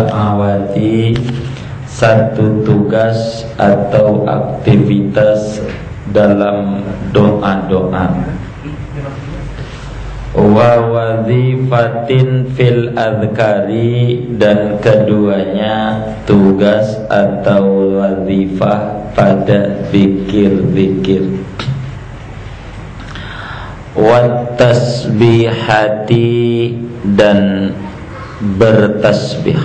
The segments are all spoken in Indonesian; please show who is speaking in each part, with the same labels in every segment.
Speaker 1: Awati satu tugas atau aktivitas dalam doa-doa. Wa wazifatin fil adhkari, dan keduanya tugas atau wazifah pada zikir-zikir. Wa tasbihati, dan bertasbih.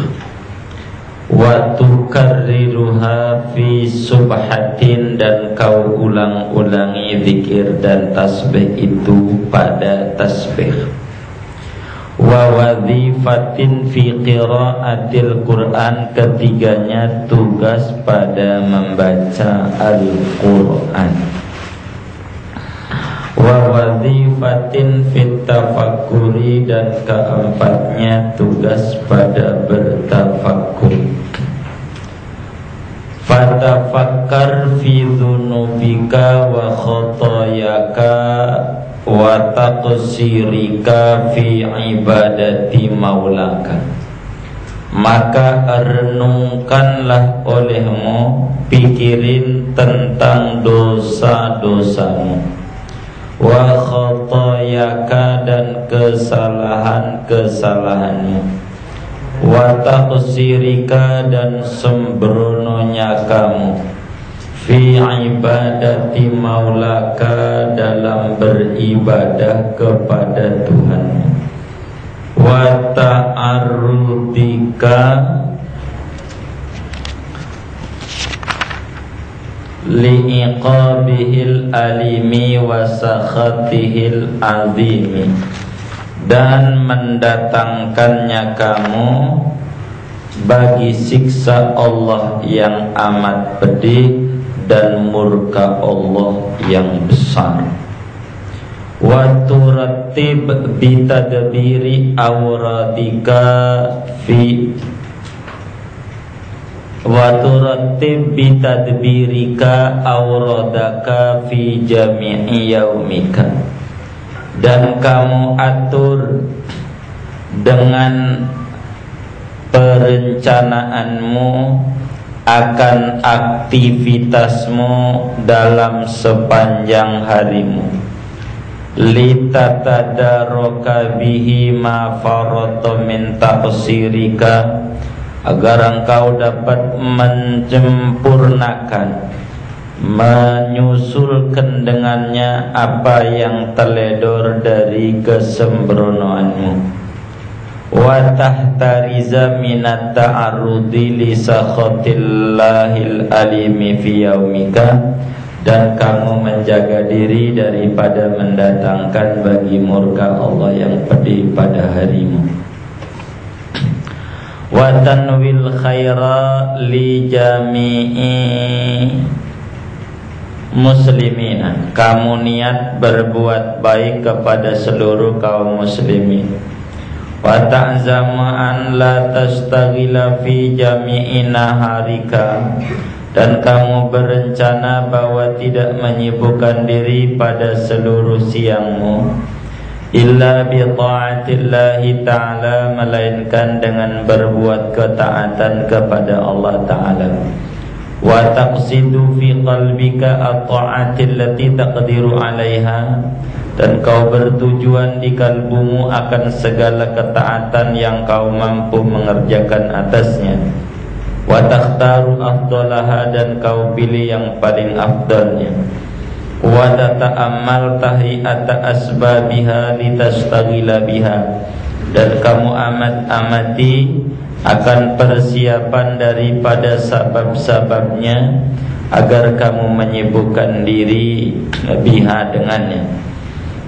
Speaker 1: Wa tukarriruha fi subhatin, dan kau ulang-ulangi zikir dan tasbih itu pada tasbih. Wa wazifatin fi qiraatil Qur'an, ketiganya tugas pada membaca Al-Qur'an. Wa wazifatin fit tafakkuri, dan keempatnya tugas pada bertafakkur. Fatafakkar fi dzunubika wa khotoyaka wa taqsirika fi ibadati maulaka. Maka renungkanlah olehmu, pikirin tentang dosa-dosamu, wa khotoyaka, dan kesalahan-kesalahanmu, wa taqsirika, dan sembrononya kamu, fi ibadati maulaka, dalam beribadah kepada Tuhanmu, wa ta'arrudika li'iqabihil alimi wa sakhatihil azimi, dan mendatangkannya kamu bagi siksa Allah yang amat pedih dan murka Allah yang besar. Wa turattib bitadbiri awradika fi wa turattib bitadbirika awradaka fi jami'i yaumika, dan kamu atur dengan perencanaanmu akan aktivitasmu dalam sepanjang harimu, litatadarroka bihi ma farata min taqsirika, agar engkau dapat menyempurnakan, menyusulkan dengannya apa yang teledor dari kesembronoanmu. Wa tahtariza minat ta'arrudi li sakhatillahil alimi fi yaumika, dan kamu menjaga diri daripada mendatangkan bagi murka Allah yang pedih pada harimu. Wa tanwil khaira li jami'i muslimina, kamu niat berbuat baik kepada seluruh kaum muslimin. Wa ta'zamu an la tastaghila fi jami'i naharika, dan kamu berencana bahwa tidak menyibukkan diri pada seluruh siangmu, illa bi ta'atillahi ta'ala, melainkan dengan berbuat ketaatan kepada Allah Ta'ala. Wa taqsidu fi qalbika at-ta'ati allati taqdiru 'alaiha, dan kau bertujuan di kalbumu akan segala ketaatan yang kau mampu mengerjakan atasnya. Wa takhtaru afdalaha, dan kau pilih yang paling afdalnya. Wa tata'ammal tahiyata asbabiha litastaghila biha, dan kamu amati akan persiapan daripada sabab-sababnya agar kamu menyibukkan diri biha dengannya.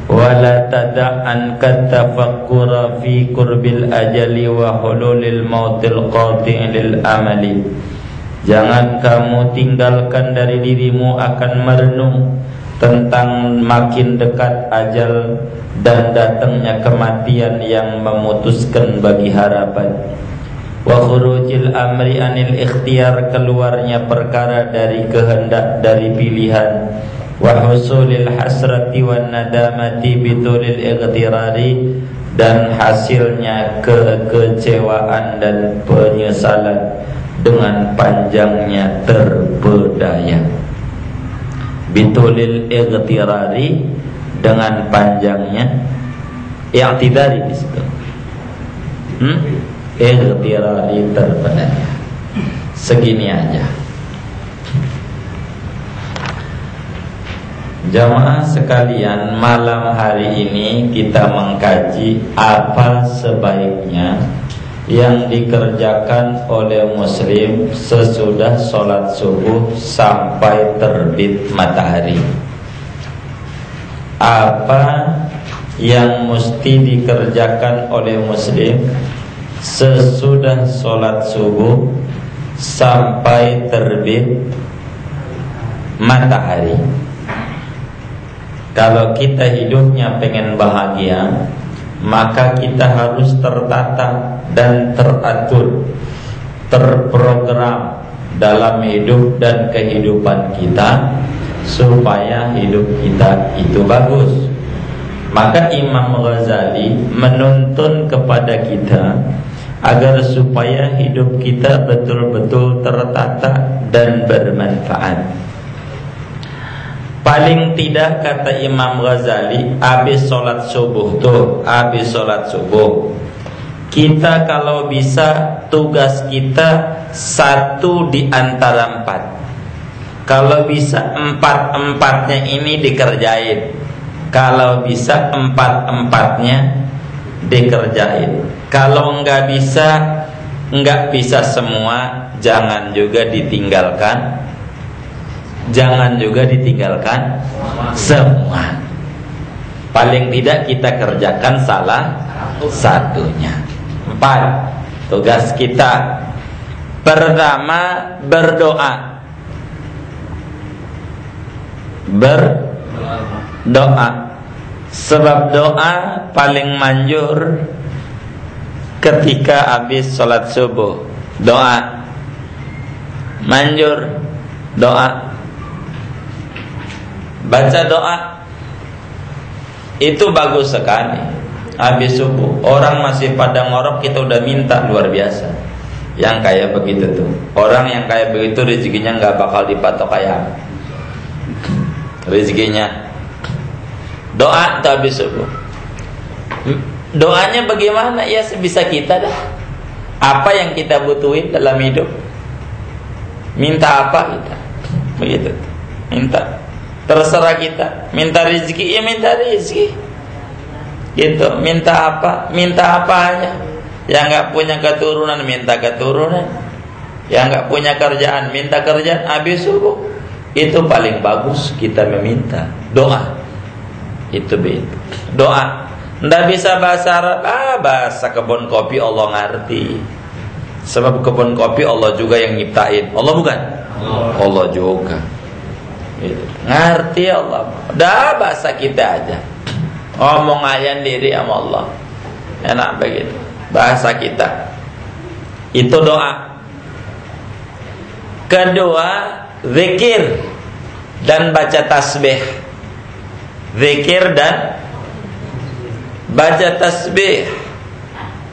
Speaker 1: Wa la tada'an katafakkura fi qurbil ajali wa hululil mautil qati' lil amali, jangan kamu tinggalkan dari dirimu akan merenung tentang makin dekat ajal dan datangnya kematian yang memutuskan bagi harapan. Wa khurujil amri anil ikhtiyar, keluarnya perkara dari kehendak, dari pilihan. Wa husulil hasrati wan nadamati bitulil ightirari, dan hasilnya kekecewaan dan penyesalan dengan panjangnya terpedaya. Bitulil ightirari, dengan panjangnya i'tidari di situ. Ightirari, terpedaya. Segini aja. Jamaah sekalian, malam hari ini kita mengkaji apa sebaiknya yang dikerjakan oleh muslim sesudah sholat subuh sampai terbit matahari. Apa yang mesti dikerjakan oleh muslim sesudah sholat subuh sampai terbit matahari. Kalau kita hidupnya pengen bahagia, maka kita harus tertata dan teratur, terprogram dalam hidup dan kehidupan kita, supaya hidup kita itu bagus. Maka Imam Ghazali menuntun kepada kita agar supaya hidup kita betul-betul tertata dan bermanfaat. Paling tidak, kata Imam Ghazali, habis sholat subuh kita kalau bisa tugas kita 1 di antara 4. Kalau bisa 4-4-nya ini dikerjain. Kalau bisa 4-4-nya dikerjain. Kalau nggak bisa semua, jangan juga ditinggalkan. Jangan juga ditinggalkan semua. Paling tidak kita kerjakan salah satunya. 4 tugas kita. Pertama, berdoa. Berdoa. Sebab doa paling manjur ketika habis sholat subuh. Doa manjur, doa. Baca doa itu bagus sekali. Habis subuh orang masih pada ngorok, kita udah minta, luar biasa. Yang kayak begitu tuh, orang yang kayak begitu rezekinya gak bakal dipatok kayak rezekinya. Doa tuh habis subuh. Doanya bagaimana? Ya sebisa kita dah. Apa yang kita butuhin dalam hidup, minta apa kita, begitu. Minta, terserah kita. Minta rezeki, ya minta rezeki, gitu. Minta apa aja. Yang nggak punya keturunan, minta keturunan. Yang nggak punya kerjaan, minta kerjaan. Habis subuh itu paling bagus kita meminta. Doa itu doa. Nggak bisa bahasa Arab, bahasa kebun kopi Allah ngerti. Sebab kebun kopi Allah juga yang nyiptain. Allah bukan? Allah juga. Ngerti Allah. Dah bahasa kita aja. Ngomong aja diri sama Allah. Enak begitu. Bahasa kita. Itu doa. Kedua, zikir dan baca tasbih. Zikir dan baca tasbih.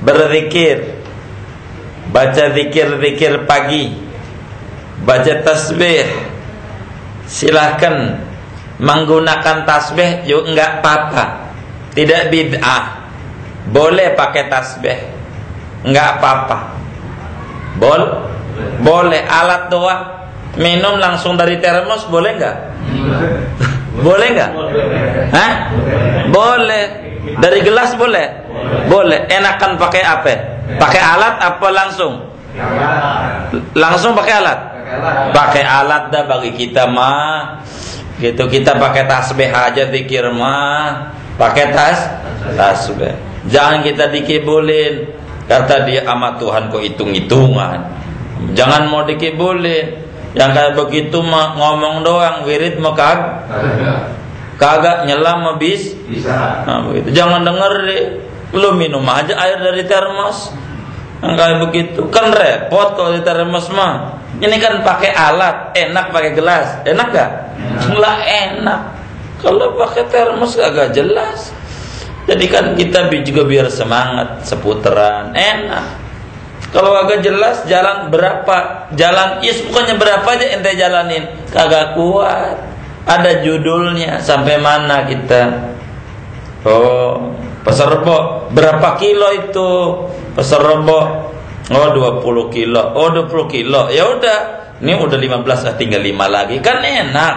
Speaker 1: Berzikir. Baca zikir-zikir pagi. Baca tasbih. Silahkan menggunakan tasbih juga enggak apa-apa. Tidak bid'ah. Boleh pakai tasbih, enggak apa-apa. Boleh. Alat doa, minum langsung dari termos, boleh enggak? Boleh enggak? Hah? Boleh. Dari gelas boleh? Boleh. Enakan pakai apa? Pakai alat apa langsung? Langsung pakai alat? Pakai alat dah bagi kita mah. Gitu, kita pakai tasbih aja, zikir mah pakai tasbih. Jangan kita dikibulin. Kata dia, sama Tuhan kok hitung-hitungan. Jangan mau dikibulin. Yang kayak begitu mah ngomong doang, wirid mah kagak nyelam mah bisa. Nah, begitu. Jangan denger deh. Lu minum aja air dari termos. Yang kayak begitu kan repot kalau di termos mah. Ini kan pakai alat, enak pakai gelas. Enak gak? Nggak enak. Kalau pakai termos agak jelas. Jadi kan kita juga biar semangat, seputaran, enak. Kalau agak jelas jalan berapa, jalan bukannya berapa aja ente jalanin, kagak kuat. Ada judulnya sampai mana kita. Oh, Pasar Rebo berapa kilo itu? Pasar Rebo 20 kilo. Oh 20 kilo. Ya udah, ini udah 15, tinggal 5 lagi. Kan enak.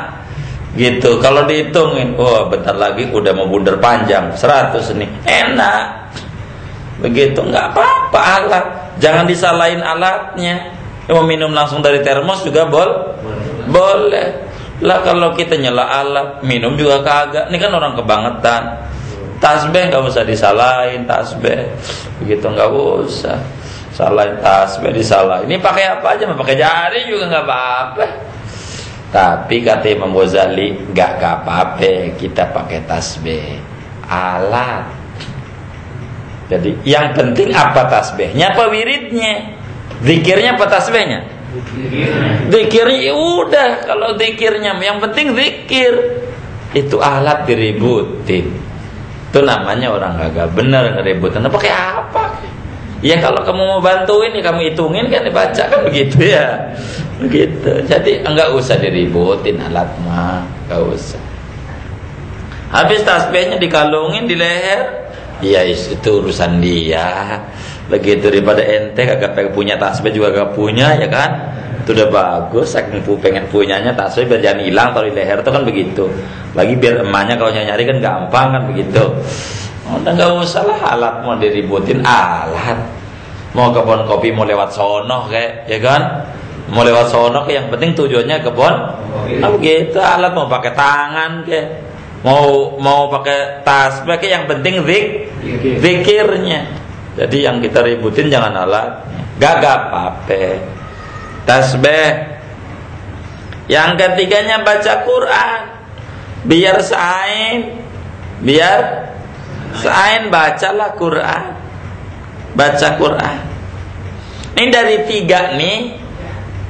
Speaker 1: Gitu. Kalau dihitungin, bentar lagi udah mau bundar panjang 100 nih. Enak. Begitu, nggak apa-apa alat. Jangan disalahin alatnya. Mau minum langsung dari termos juga boleh. Lah kalau kita nyela alat, minum juga kagak. Ini kan orang kebangetan. Tasbih nggak usah disalahin, tasbih. Begitu nggak usah. Salahin tasbih disalahin. Ini pakai apa aja, mau pakai jari juga nggak apa-apa. Tapi kata Imam Ghazali nggak apa-apa kita pakai tasbih alat. Jadi yang penting apa tasbihnya, apa wiridnya, zikirnya apa tasbihnya? Zikirnya udah. Kalau zikirnya yang penting zikir, itu alat diributin. Itu namanya orang kagak bener ngeributin. Pakai apa? Ya kalau kamu mau bantuin ya kamu hitungin kan dibaca kan begitu ya. Begitu. Jadi enggak usah diributin alat mah, enggak usah. Habis tasbihnya dikalungin di leher, ya itu urusan dia. Begitu daripada ente kagak punya tasbih juga kagak punya ya kan. Itu udah bagus, saking pengen punyanya tasbih biar jangan hilang kalau di leher itu kan begitu. Lagi biar emaknya kalau nyari kan gampang kan begitu. Udah nggak usah lah alat mau diributin alat. Mau kebun kopi mau lewat sono kayak ya kan. Mau lewat sono kayak yang penting tujuannya kebun. Nah begitu alat mau pakai tangan kayak mau pakai tasbih kayak yang penting zikirnya. Jadi yang kita ributin jangan alat. Gagap apa? Tasbih. Yang ketiganya baca Quran. Biar sain bacalah Quran. Baca Quran. Ini dari 3 nih.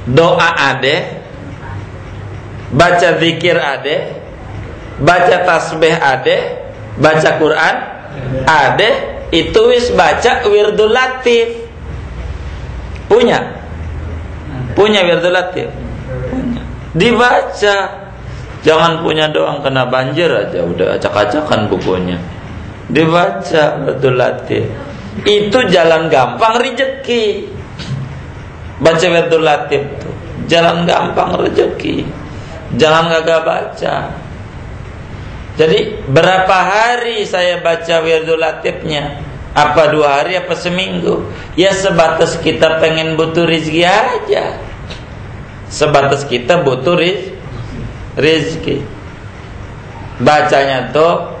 Speaker 1: Doa ada, baca zikir ada, baca tasbih ada, baca Quran ada. Itu wis baca wirdul latif. Punya wirdul latif. Punya. Dibaca. Jangan punya doang kena banjir aja udah acak-acakan bukunya. Dibaca wirdul latif. Itu jalan gampang rezeki. Baca wirdul latif tuh jalan gampang rezeki. Jangan kagak baca. Jadi berapa hari saya baca wirdul latifnya? Apa 2 hari apa seminggu? Ya sebatas kita pengen butuh rezeki aja. Sebatas kita butuh rezeki. Bacanya tuh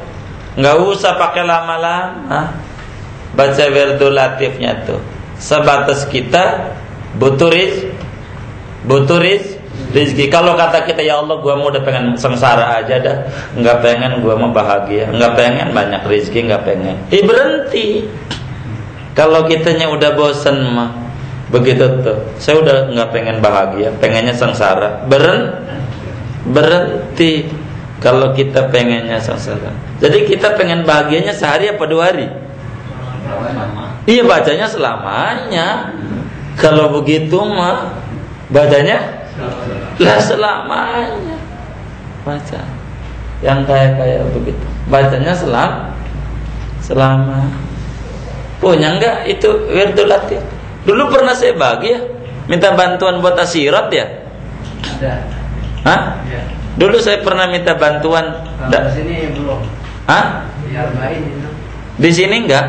Speaker 1: nggak usah pakai lama-lama. Baca wirdul latifnya tuh sebatas kita butuh rezeki. Kalau kata kita ya Allah gua mau udah pengen sengsara aja dah, nggak pengen gua mau bahagia, nggak pengen banyak rezeki, nggak pengen. Berhenti. Kalau kitanya udah bosen mah begitu tuh. Saya udah nggak pengen bahagia, pengennya sengsara. Berhenti. Kalau kita pengennya sengsara. Jadi kita pengen bahagianya sehari apa 2 hari? Iya bacanya selamanya. Kalau begitu mah bacanya lah selamanya. Baca yang kayak begitu. Bacanya selama. Punya enggak itu wirdul latif? Dulu pernah saya bagi ya, minta bantuan buat asirat ya. Ada. Hah? Ya. Dulu saya pernah minta bantuan. Di sini belum. Hah? Di sini enggak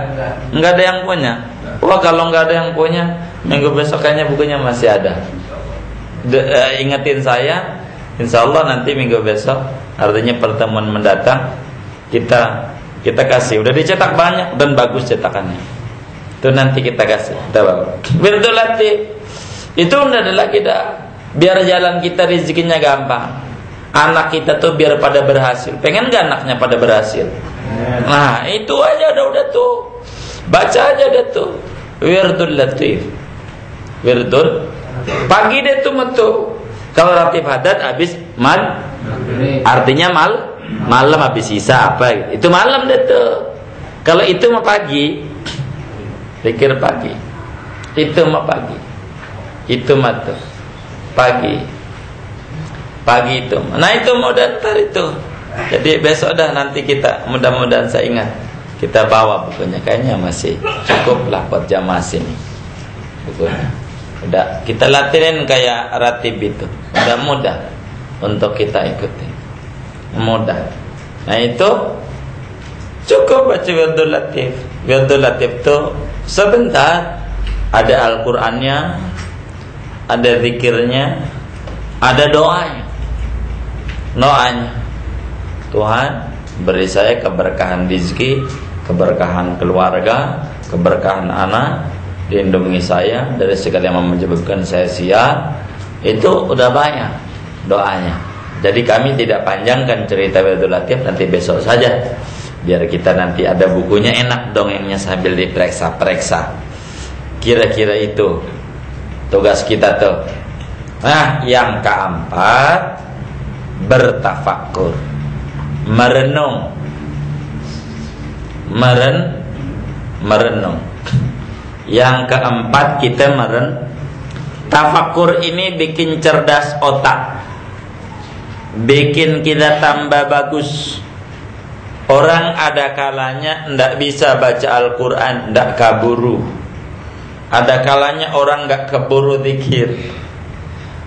Speaker 1: ada yang punya. Wah kalau nggak ada yang punya, minggu besok kayaknya bukunya masih ada. Ingetin saya, insya Allah nanti minggu besok, artinya pertemuan mendatang kita kasih. Udah dicetak banyak dan bagus cetakannya. Itu nanti kita kasih. Kita bawa. Wirdul latif itu udah ada lagi dah. Biar jalan kita rezekinya gampang. Anak kita tuh biar pada berhasil. Pengen nggak anaknya pada berhasil? Nah itu aja udah tuh. Baca aja deh tuh wirdul latif. Wirdul pagi deh tuh metu. Kalau ratib hadat habis artinya malam habis sisa apa itu malam deh tuh. Kalau itu mah pagi, zikir pagi. Itu mah pagi. Itu mah tuh pagi. Pagi itu. Nah itu mudah ntar itu. Jadi besok dah nanti kita, mudah-mudahan saya ingat, kita bawa bukunya. Kayaknya masih cukup lah buat jamaah sini bukunya. Udah kita latihin kayak ratib itu. Udah mudah untuk kita ikuti. Mudah. Nah itu cukup baca Wirdul Latif. Wirdul Latif itu sebentar. Ada Al-Qur'annya, ada zikirnya, ada doanya. Doanya, Tuhan beri saya keberkahan rezeki, keberkahan keluarga, keberkahan anak, lindungi saya dari segala yang menyebabkan saya sial. Itu udah banyak doanya. Jadi kami tidak panjangkan cerita Wirdul Latif, nanti besok saja. Biar kita nanti ada bukunya, enak dongengnya sambil diperiksa-periksa. Kira-kira itu tugas kita tuh. Nah, yang keempat, bertafakur, merenung. Merenung. Yang keempat kita tafakur ini bikin cerdas otak, bikin kita tambah bagus. Orang ada kalanya ndak bisa baca Al-Quran, ndak kaburu. Ada kalanya orang nggak keburu zikir.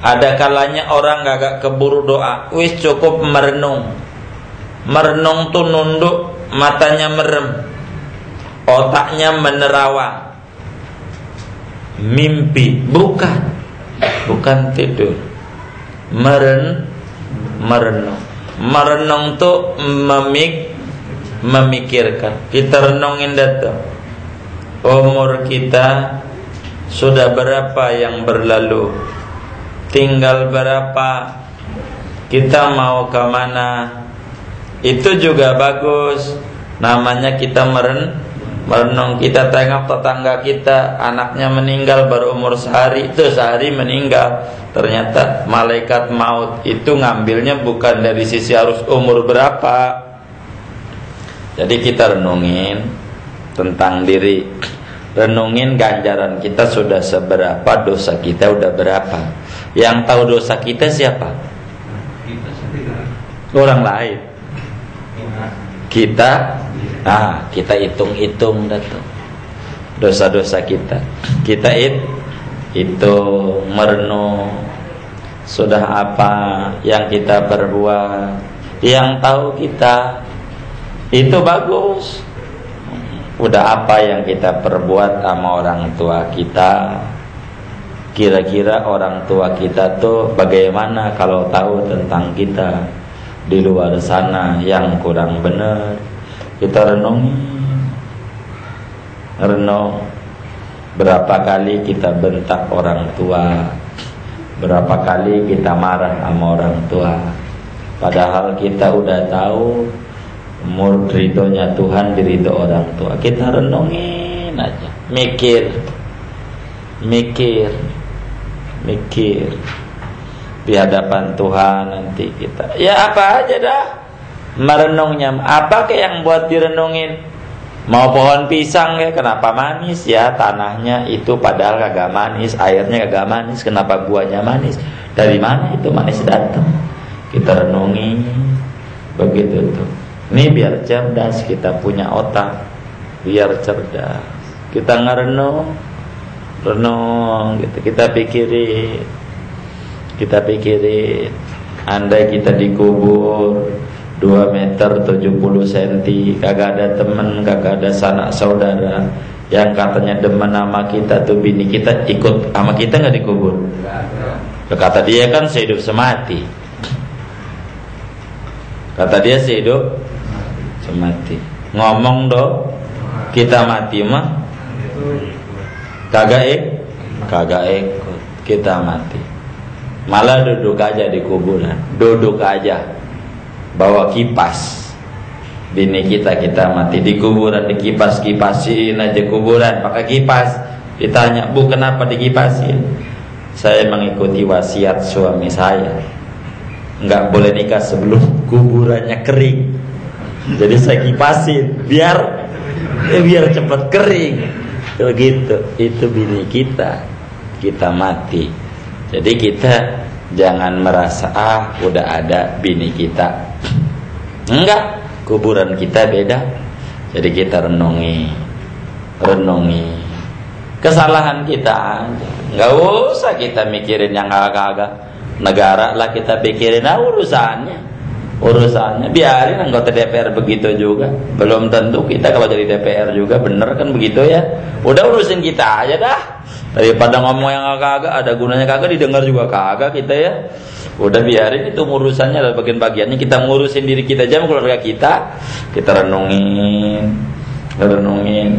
Speaker 1: Ada kalanya orang nggak keburu doa. Wis cukup merenung. Merenung tuh nunduk, matanya merem, otaknya menerawang. Mimpi, bukan tidur. Merenung. Merenung tuh memikirkan. Kita renungin datang. Umur kita sudah berapa yang berlalu? Tinggal berapa? Kita mau ke mana? Itu juga bagus. Namanya kita merenung. Kita tengok tetangga kita, anaknya meninggal baru umur sehari. Itu sehari meninggal. Ternyata malaikat maut itu ngambilnya bukan dari sisi harus umur berapa. Jadi kita renungin tentang diri, renungin ganjaran kita sudah seberapa, dosa kita udah berapa. Yang tahu dosa kita siapa? Orang lain. Kita hitung-hitung datuk dosa-dosa kita. Kita hitung, merenung, sudah apa yang kita perbuat. Yang tahu kita itu bagus. Udah apa yang kita perbuat sama orang tua kita. Kira-kira orang tua kita tuh bagaimana kalau tahu tentang kita di luar sana yang kurang benar. Kita renung. Berapa kali kita bentak orang tua, berapa kali kita marah sama orang tua, padahal kita udah tahu umur ridhonya Tuhan diridho orang tua. Kita renungin aja, mikir di hadapan Tuhan nanti kita. Ya apa aja dah merenungnya. Apa kayak yang buat direnungin? Mau pohon pisang ya, kenapa manis ya? Tanahnya itu padahal kagak manis, airnya kagak manis, kenapa buahnya manis? Dari mana itu manis datang? Kita renungi begitu tuh. Ini biar cerdas, kita punya otak biar cerdas. Kita renung gitu. Kita pikirin. Andai kita dikubur 2 meter 70 cm, kagak ada teman, kagak ada sanak saudara yang katanya demen sama kita tuh, bini kita ikut sama kita nggak dikubur? Kata dia kan sehidup semati. Kata dia sehidup semati. Ngomong dong, kita mati mah kagak ikut, kita mati. Malah duduk aja di kuburan, duduk aja. Bawa kipas. Bini kita mati di kuburan, dikipas-kipasin aja kuburan pakai kipas. Ditanya, "Bu, kenapa dikipasin?" "Saya mengikuti wasiat suami saya. Enggak boleh nikah sebelum kuburannya kering. Jadi saya kipasin biar biar cepat kering. Begitu. Itu bini kita mati. Jadi kita jangan merasa udah ada bini kita. Enggak, kuburan kita beda. Jadi kita renungi kesalahan kita aja. Enggak usah kita mikirin yang agak-agak. Negara lah kita pikirin urusannya biarin anggota DPR begitu juga. Belum tentu kita kalau jadi DPR juga bener kan begitu ya. Udah urusin kita aja dah, daripada ngomong yang kagak ada gunanya, kagak didengar juga kagak kita ya. Udah biarin itu urusannya, ada bagian-bagiannya. Kita ngurusin diri kita aja, keluarga kita renungin.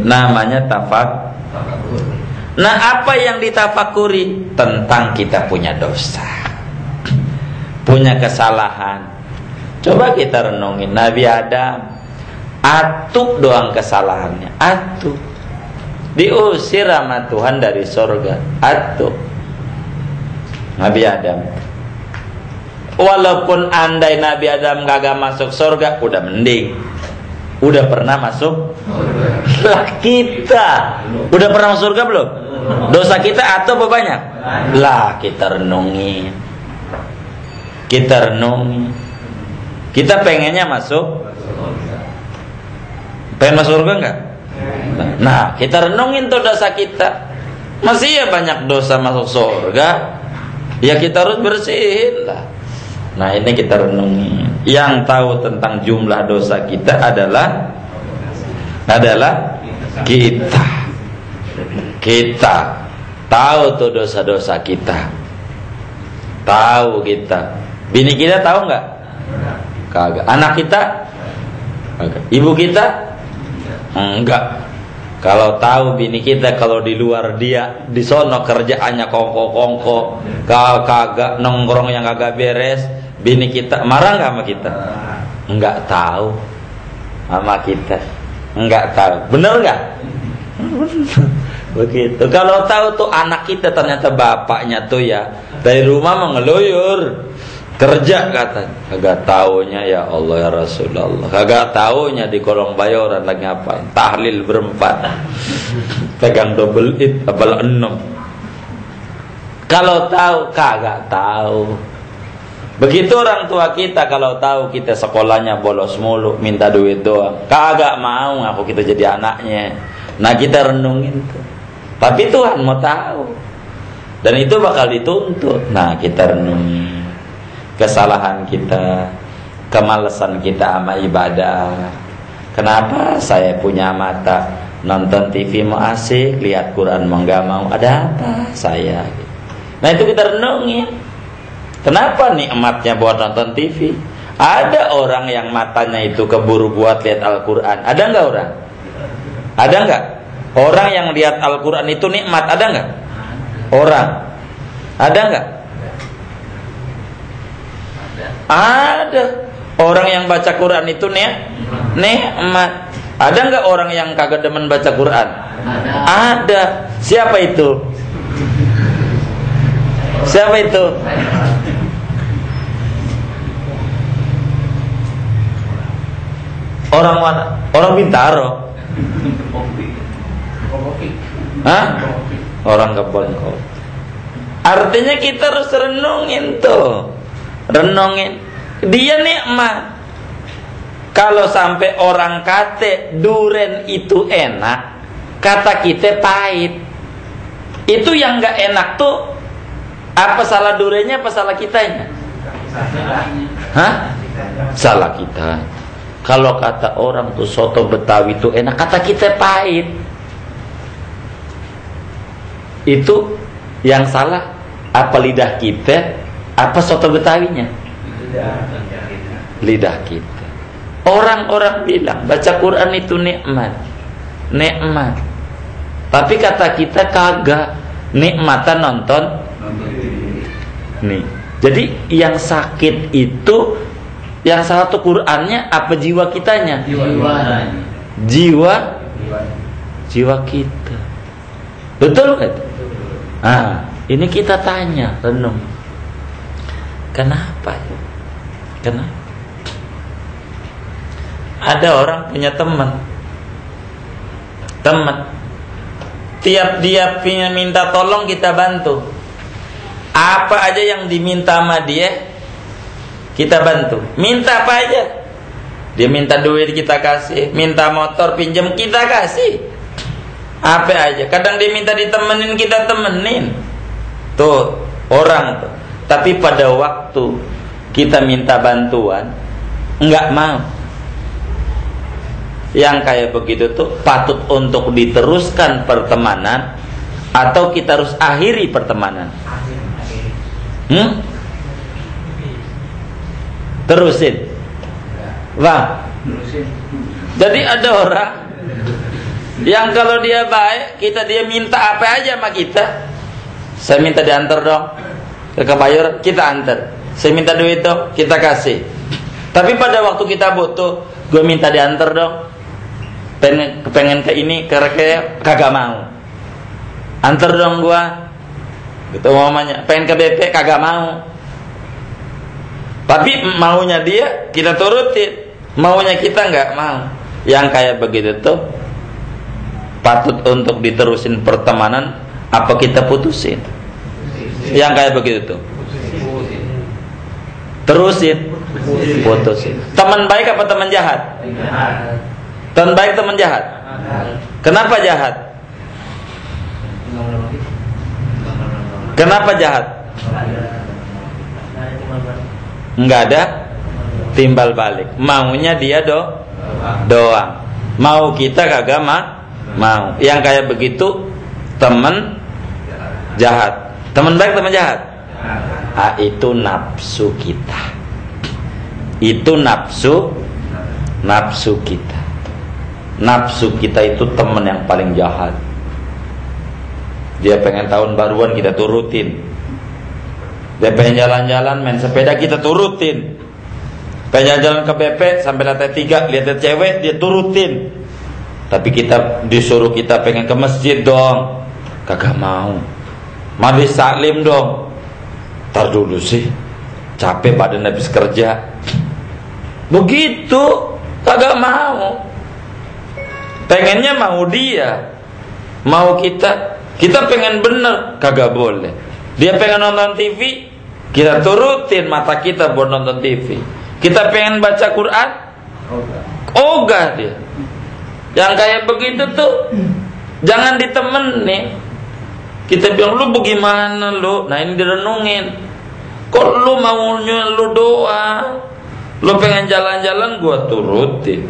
Speaker 1: Namanya tafakur. Nah, apa yang ditafakuri? Tentang kita punya dosa, punya kesalahan. Coba kita renungin Nabi Adam, atuk doang kesalahannya, atuk. Diusir sama Tuhan dari surga, atuk. Nabi Adam. Walaupun andai Nabi Adam kagak masuk surga, udah mending. Udah pernah masuk? Lah kita udah pernah masuk surga belum? Dosa kita atau apa banyak? Lah kita renungin. Kita pengennya masuk. Pengen masuk surga enggak? Nah, kita renungin tuh dosa kita. Masih ya banyak dosa masuk surga. Ya kita harus bersihin lah. Nah, ini kita renungin. Yang tahu tentang jumlah dosa kita adalah kita. Kita tahu tuh dosa-dosa kita. Tahu kita. Bini kita tahu enggak? Kagak. Anak kita? Kagak. Ibu kita? Enggak. Kalau tahu bini kita, kalau di luar dia di sono kerjaannya kongko-kongko, kagak nongkrong yang kagak beres, bini kita marah enggak sama kita? Enggak tahu sama kita. Enggak tahu. Bener enggak? Begitu. Kalau tahu tuh anak kita ternyata bapaknya tuh ya dari rumah mengeluyur kerja katanya, kagak taunya ya Allah ya Rasulullah, kagak taunya di kolong bayoran lagi ngapain, tahlil berempat, pegang double it, abal 6. Kalau tahu kagak tahu. Begitu orang tua kita kalau tahu kita sekolahnya bolos mulu, minta duit doang, kagak mau ngaku kita jadi anaknya. Nah kita renungin tuh. Tapi Tuhan mau tahu, dan itu bakal dituntut. Nah kita renungin kesalahan kita, kemalasan kita sama ibadah. Kenapa saya punya mata nonton TV mau asik, lihat Quran mau nggak mau, ada apa saya? Nah itu kita renungin. Kenapa nikmatnya buat nonton TV? Ada orang yang matanya itu keburu buat lihat Al-Quran. Ada nggak orang? Ada nggak? Orang yang lihat Al-Quran itu nikmat, ada nggak? Orang? Ada nggak? Ada. Orang yang baca Quran itu nikmat. Ada nggak orang yang kagak demen baca Quran? Ada. Siapa itu? Siapa itu? Orang mana? Orang Bintaro. Hah? Orang kebon kopi. Artinya kita harus renungin tuh. Renungin. Dia nikmat. Kalau sampai orang kata duren itu enak, kata kita pahit. Itu yang gak enak tuh, apa salah durennya, apa salah kitanya? Hah? Salah kita. Kalau kata orang tuh soto Betawi itu enak, kata kita pahit. Itu yang salah apa lidah kita, apa soto Betawinya? Lidah kita. Orang-orang bilang baca Quran itu nikmat. Nikmat. Tapi kata kita kagak. Nikmatan nonton. Nih. Jadi yang sakit itu, yang salah tuh Qurannya apa jiwa kitanya? Jiwa kita. Betul kan? Ah, ini kita tanya, renung. Kenapa? Kenapa? Ada orang punya teman, teman. Tiap dia minta tolong kita bantu. Apa aja yang diminta sama dia kita bantu. Minta apa aja. Dia minta duit kita kasih, minta motor pinjam kita kasih. Apa aja. Kadang dia minta ditemenin kita temenin. Tuh orang tuh. Tapi pada waktu kita minta bantuan enggak mau. Yang kayak begitu tuh patut untuk diteruskan pertemanan atau kita harus akhiri pertemanan. Terusin. Bang. Jadi ada orang yang kalau dia baik, dia minta apa aja sama kita. Saya minta diantar dong ke Kebayoran, kita antar. Saya minta duit dong, kita kasih. Tapi pada waktu kita butuh, gue minta diantar dong, pengen ke ini, kagak mau. Antar dong gue, gitu mamanya. Pengen ke BP, kagak mau. Tapi maunya dia kita turutin, maunya kita nggak mau. Yang kayak begitu tuh patut untuk diterusin pertemanan apa kita putusin? Yang kayak begitu tuh terusin, putusin. Teman baik apa teman jahat? Teman baik, teman jahat. Kenapa jahat? Kenapa jahat? Enggak ada timbal balik. Maunya dia doang. Mau kita kagak mau. Yang kayak begitu teman jahat. Teman baik, teman jahat. Itu nafsu kita. Itu nafsu kita. Nafsu kita itu teman yang paling jahat. Dia pengen tahun baruan kita turutin. Dia pengen jalan-jalan main sepeda kita turutin. Pengen jalan ke BP sampai lantai 3 lihat cewek dia turutin. Tapi kita disuruh kita pengen ke masjid dong, kagak mau. Majlis taklim dong, tar dulu sih, capek badan habis kerja. Begitu, kagak mau. Pengennya mau dia, mau kita pengen bener, kagak boleh. Dia pengen nonton TV, kita turutin mata kita buat nonton TV. Kita pengen baca Quran, ogah dia. Yang kayak begitu tuh jangan ditemenin. Kita bilang lu bagaimana lu? Nah ini direnungin. Kok lu maunya lu doang? Lu pengen jalan-jalan gua turutin.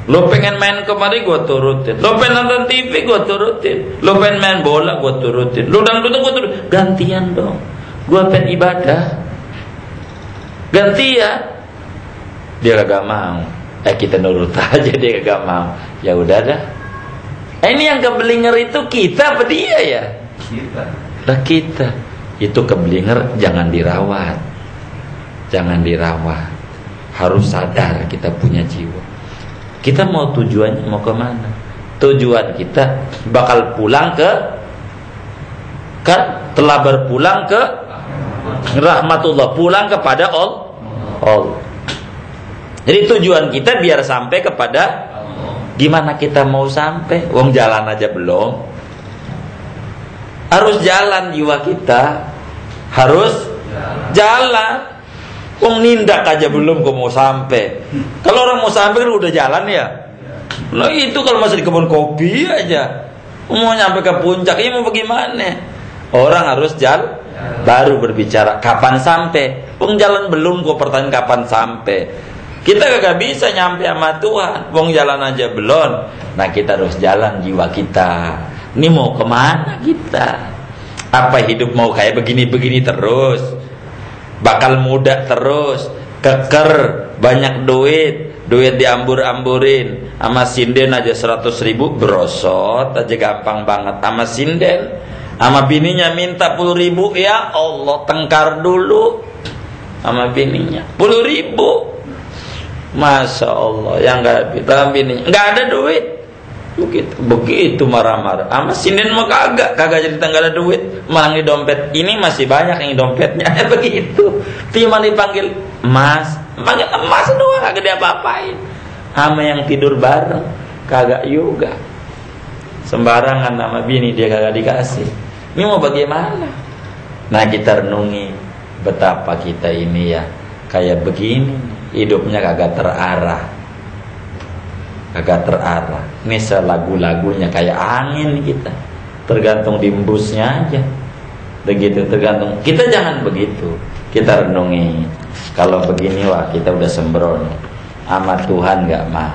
Speaker 1: Lu pengen main kemari gua turutin. Lu pengen nonton TV gua turutin. Lu pengen main bola gua turutin. Lu dangdut gua turutin. Gantian dong. Gua pengen ibadah. Gantian. Dia kagak mau. Kita nurut aja, dia kagak mau. Ya udah dah. Ini yang kebelinger itu kita apa dia ya? Kita. Itu kebelinger jangan dirawat. Jangan dirawat. Harus sadar kita punya jiwa. Kita mau tujuannya mau kemana? Tujuan kita bakal pulang telah berpulang ke rahmatullah, pulang kepada Allah. Jadi tujuan kita biar sampai kepada gimana kita mau sampai? Wong jalan aja belum. Harus jalan jiwa kita. Harus jalan. Wong nindak aja belum kok mau sampai. Kalau orang mau sampai kan udah jalan ya. Nah itu kalau masih di kebun kopi aja. Mau nyampe ke puncak ini mau bagaimana? Orang harus jalan baru berbicara kapan sampai. Wong jalan belum kok pertanyaan kapan sampai. Kita gak bisa nyampe sama Tuhan. Wong jalan aja belum. Nah kita harus jalan jiwa kita. Ini mau kemana kita? Apa hidup mau kayak begini-begini terus? Bakal muda terus? Keker, banyak duit diambur-amburin. Sama sinden aja 100.000 berosot aja gampang banget. Sama sinden, sama bininya minta 10.000. Ya Allah, tengkar dulu sama bininya 10.000. Masya Allah, yang dalam bininya nggak ada duit. Begitu marah-marah. Sama sinden mah kagak jadi nggak ada duit. Malah di dompet ini masih banyak yang dompetnya. Begitu. Cuma dipanggil Mas, panggil emas doang, kagak dia apa-apain. Sama yang tidur bareng kagak juga. sembarangan nama bini dia kagak dikasih. Ini mau bagaimana? Nah, kita renungi betapa kita ini ya kayak begini, hidupnya kagak terarah. Kagak terarah. Ini selagu-lagunya kayak angin kita. Tergantung diembusnya aja. Begitu tergantung. Kita jangan begitu. Kita renungi. Kalau begini wah kita udah sembrono. Sama Tuhan gak mau.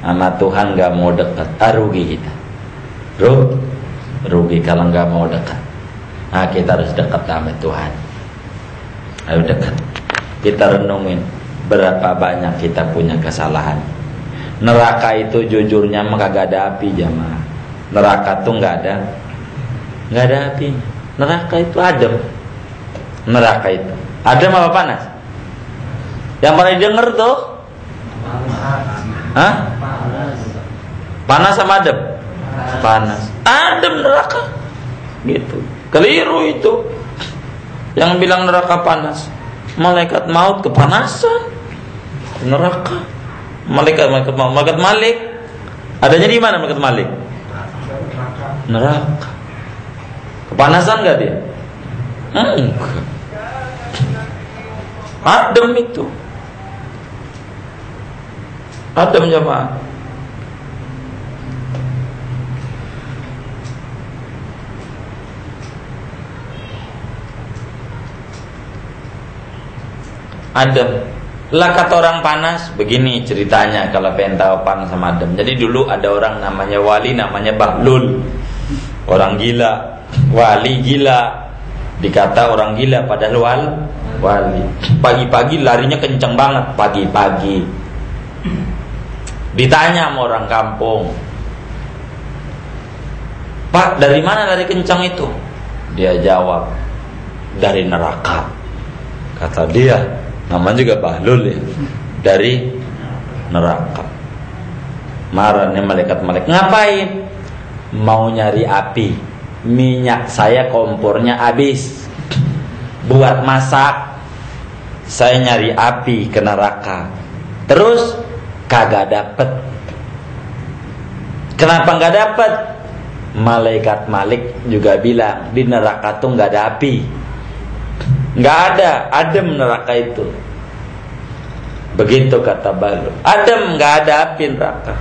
Speaker 1: Sama Tuhan gak mau dekat. Rugi kita. Rugi kalau gak mau dekat. Nah, kita harus dekat sama Tuhan. Ayo dekat. Kita renungin berapa banyak kita punya kesalahan. Neraka itu jujurnya mah kagak ada api jamaah. Neraka tuh nggak ada api. Neraka itu adem. Neraka itu adem apa panas? Yang paling denger tuh? Hah? Panas sama adem? Panas. Adem neraka. Gitu. Keliru itu. Yang bilang neraka panas. Malaikat maut kepanasan. Neraka. Malaikat Malik. Adanya di mana malaikat Malik? Neraka. Kepanasan enggak dia? Enggak. Adem itu. Adem jemaah. Adem. Lah kata orang panas, begini ceritanya kalau pengen tahu panas sama adem. Jadi dulu ada orang namanya wali, namanya Bahlul. Orang gila, wali gila. Dikata orang gila padahal wali. Pagi-pagi larinya kenceng banget, pagi-pagi. Ditanya sama orang kampung, "Pak, dari mana lari kencang itu?" Dia jawab, "Dari neraka." Kata dia, namanya juga Bahlul ya, dari neraka. Marah nih malaikat, ngapain? Mau nyari api. Minyak saya kompornya habis buat masak. Saya nyari api ke neraka. Terus kagak dapet. Kenapa nggak dapet? Malaikat Malik juga bilang di neraka tuh nggak ada api. Nggak ada, adem neraka itu. Begitu kata Bahlul. Adem, nggak ada api neraka.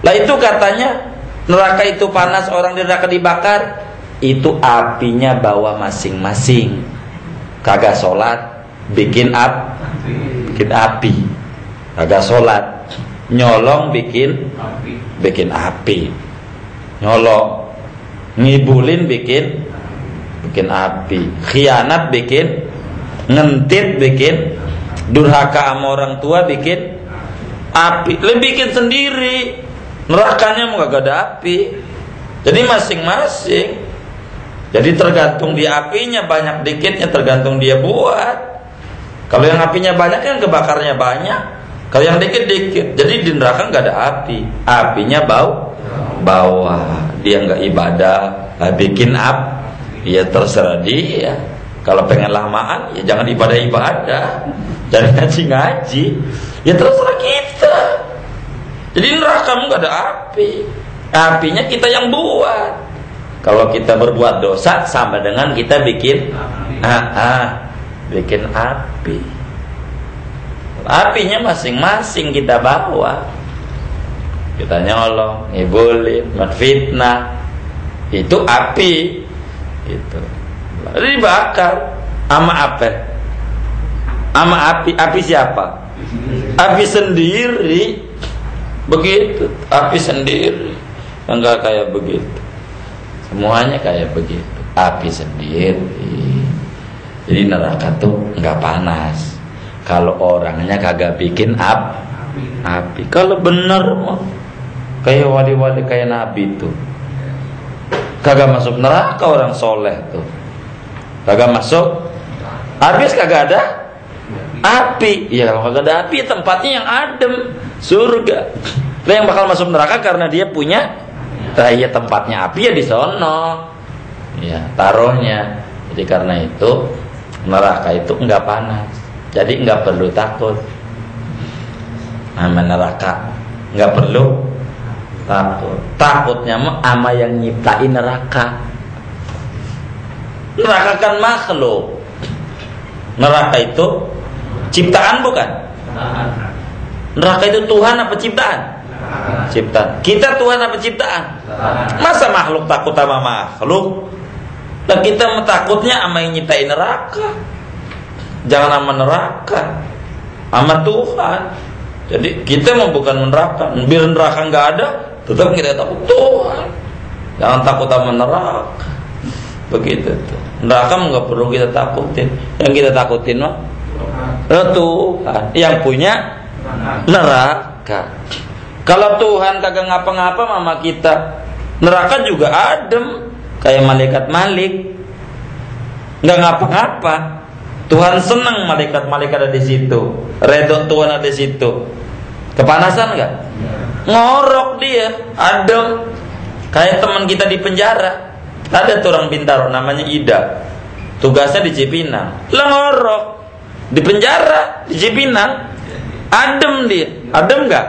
Speaker 1: Lah itu katanya neraka itu panas, orang di neraka dibakar. Itu apinya bawa masing-masing. Kagak sholat, bikin api. Kagak sholat, nyolong bikin api. Nyolong, ngibulin bikin api. Khianat bikin, ngentit bikin, durhaka sama orang tua bikin api. Lebih bikin sendiri. Nerakanya mau gak ada api. Jadi masing-masing. Jadi tergantung dia apinya banyak dikitnya, tergantung dia buat. Kalau yang apinya banyak yang kebakarnya banyak. Kalau yang dikit-dikit. Jadi di neraka gak ada api. Apinya bawah. Dia gak ibadah, bikin api. Ya terserah dia. Kalau pengen lamaan, ya jangan ibadah-ibadah, jangan ngaji-ngaji. Ya terserah kita. Jadi neraka nggak ada api. Apinya kita yang buat. Kalau kita berbuat dosa, sama dengan kita bikin bikin api. Apinya masing-masing kita bawa. Kita nyolong, ngibulin, menfitnah. Itu api. Itu. Lalu dibakar sama apa? Sama api siapa? Api sendiri. Begitu, api sendiri. Enggak kayak begitu. Semuanya kayak begitu. Api sendiri. Jadi neraka tuh enggak panas kalau orangnya kagak bikin api. Kalau bener mah kayak wali-wali kayak nabi tuh. Kagak masuk neraka orang soleh tuh. Kagak masuk. Habis kagak ada api. Ya kalau kagak ada api tempatnya yang adem, surga. Lah yang bakal masuk neraka karena dia punya ya tempatnya api ya di sono. Ya, taruhnya. Jadi karena itu neraka itu enggak panas. Jadi enggak perlu takut. Nama neraka enggak perlu Takutnya ama yang nyiptain neraka. Neraka kan makhluk. Neraka itu ciptaan bukan? Neraka itu Tuhan apa ciptaan? Ciptaan. Kita Tuhan apa ciptaan? Masa makhluk takut sama makhluk? Nah kita takutnya sama yang nyiptain neraka. Jangan sama neraka, sama Tuhan. Jadi kita mau bukan neraka. Biar neraka nggak ada, tetap kita takut Tuhan. Jangan takut sama neraka. Begitu tuh. Neraka nggak perlu kita takutin. Yang kita takutin mah Tuhan yang punya neraka. Kalau Tuhan kagak ngapa-ngapa sama kita, neraka juga adem kayak malaikat Malik, nggak ngapa-ngapa. Tuhan senang malaikat-malaikat ada di situ, redho Tuhan ada di situ. Kepanasan nggak? Ngorok dia, adem. Kayak teman kita di penjara. Ada tuh orang Bintaro namanya Ida, tugasnya di Cipinang. Lah ngorok di penjara di Cipinang, adem dia. Adem nggak?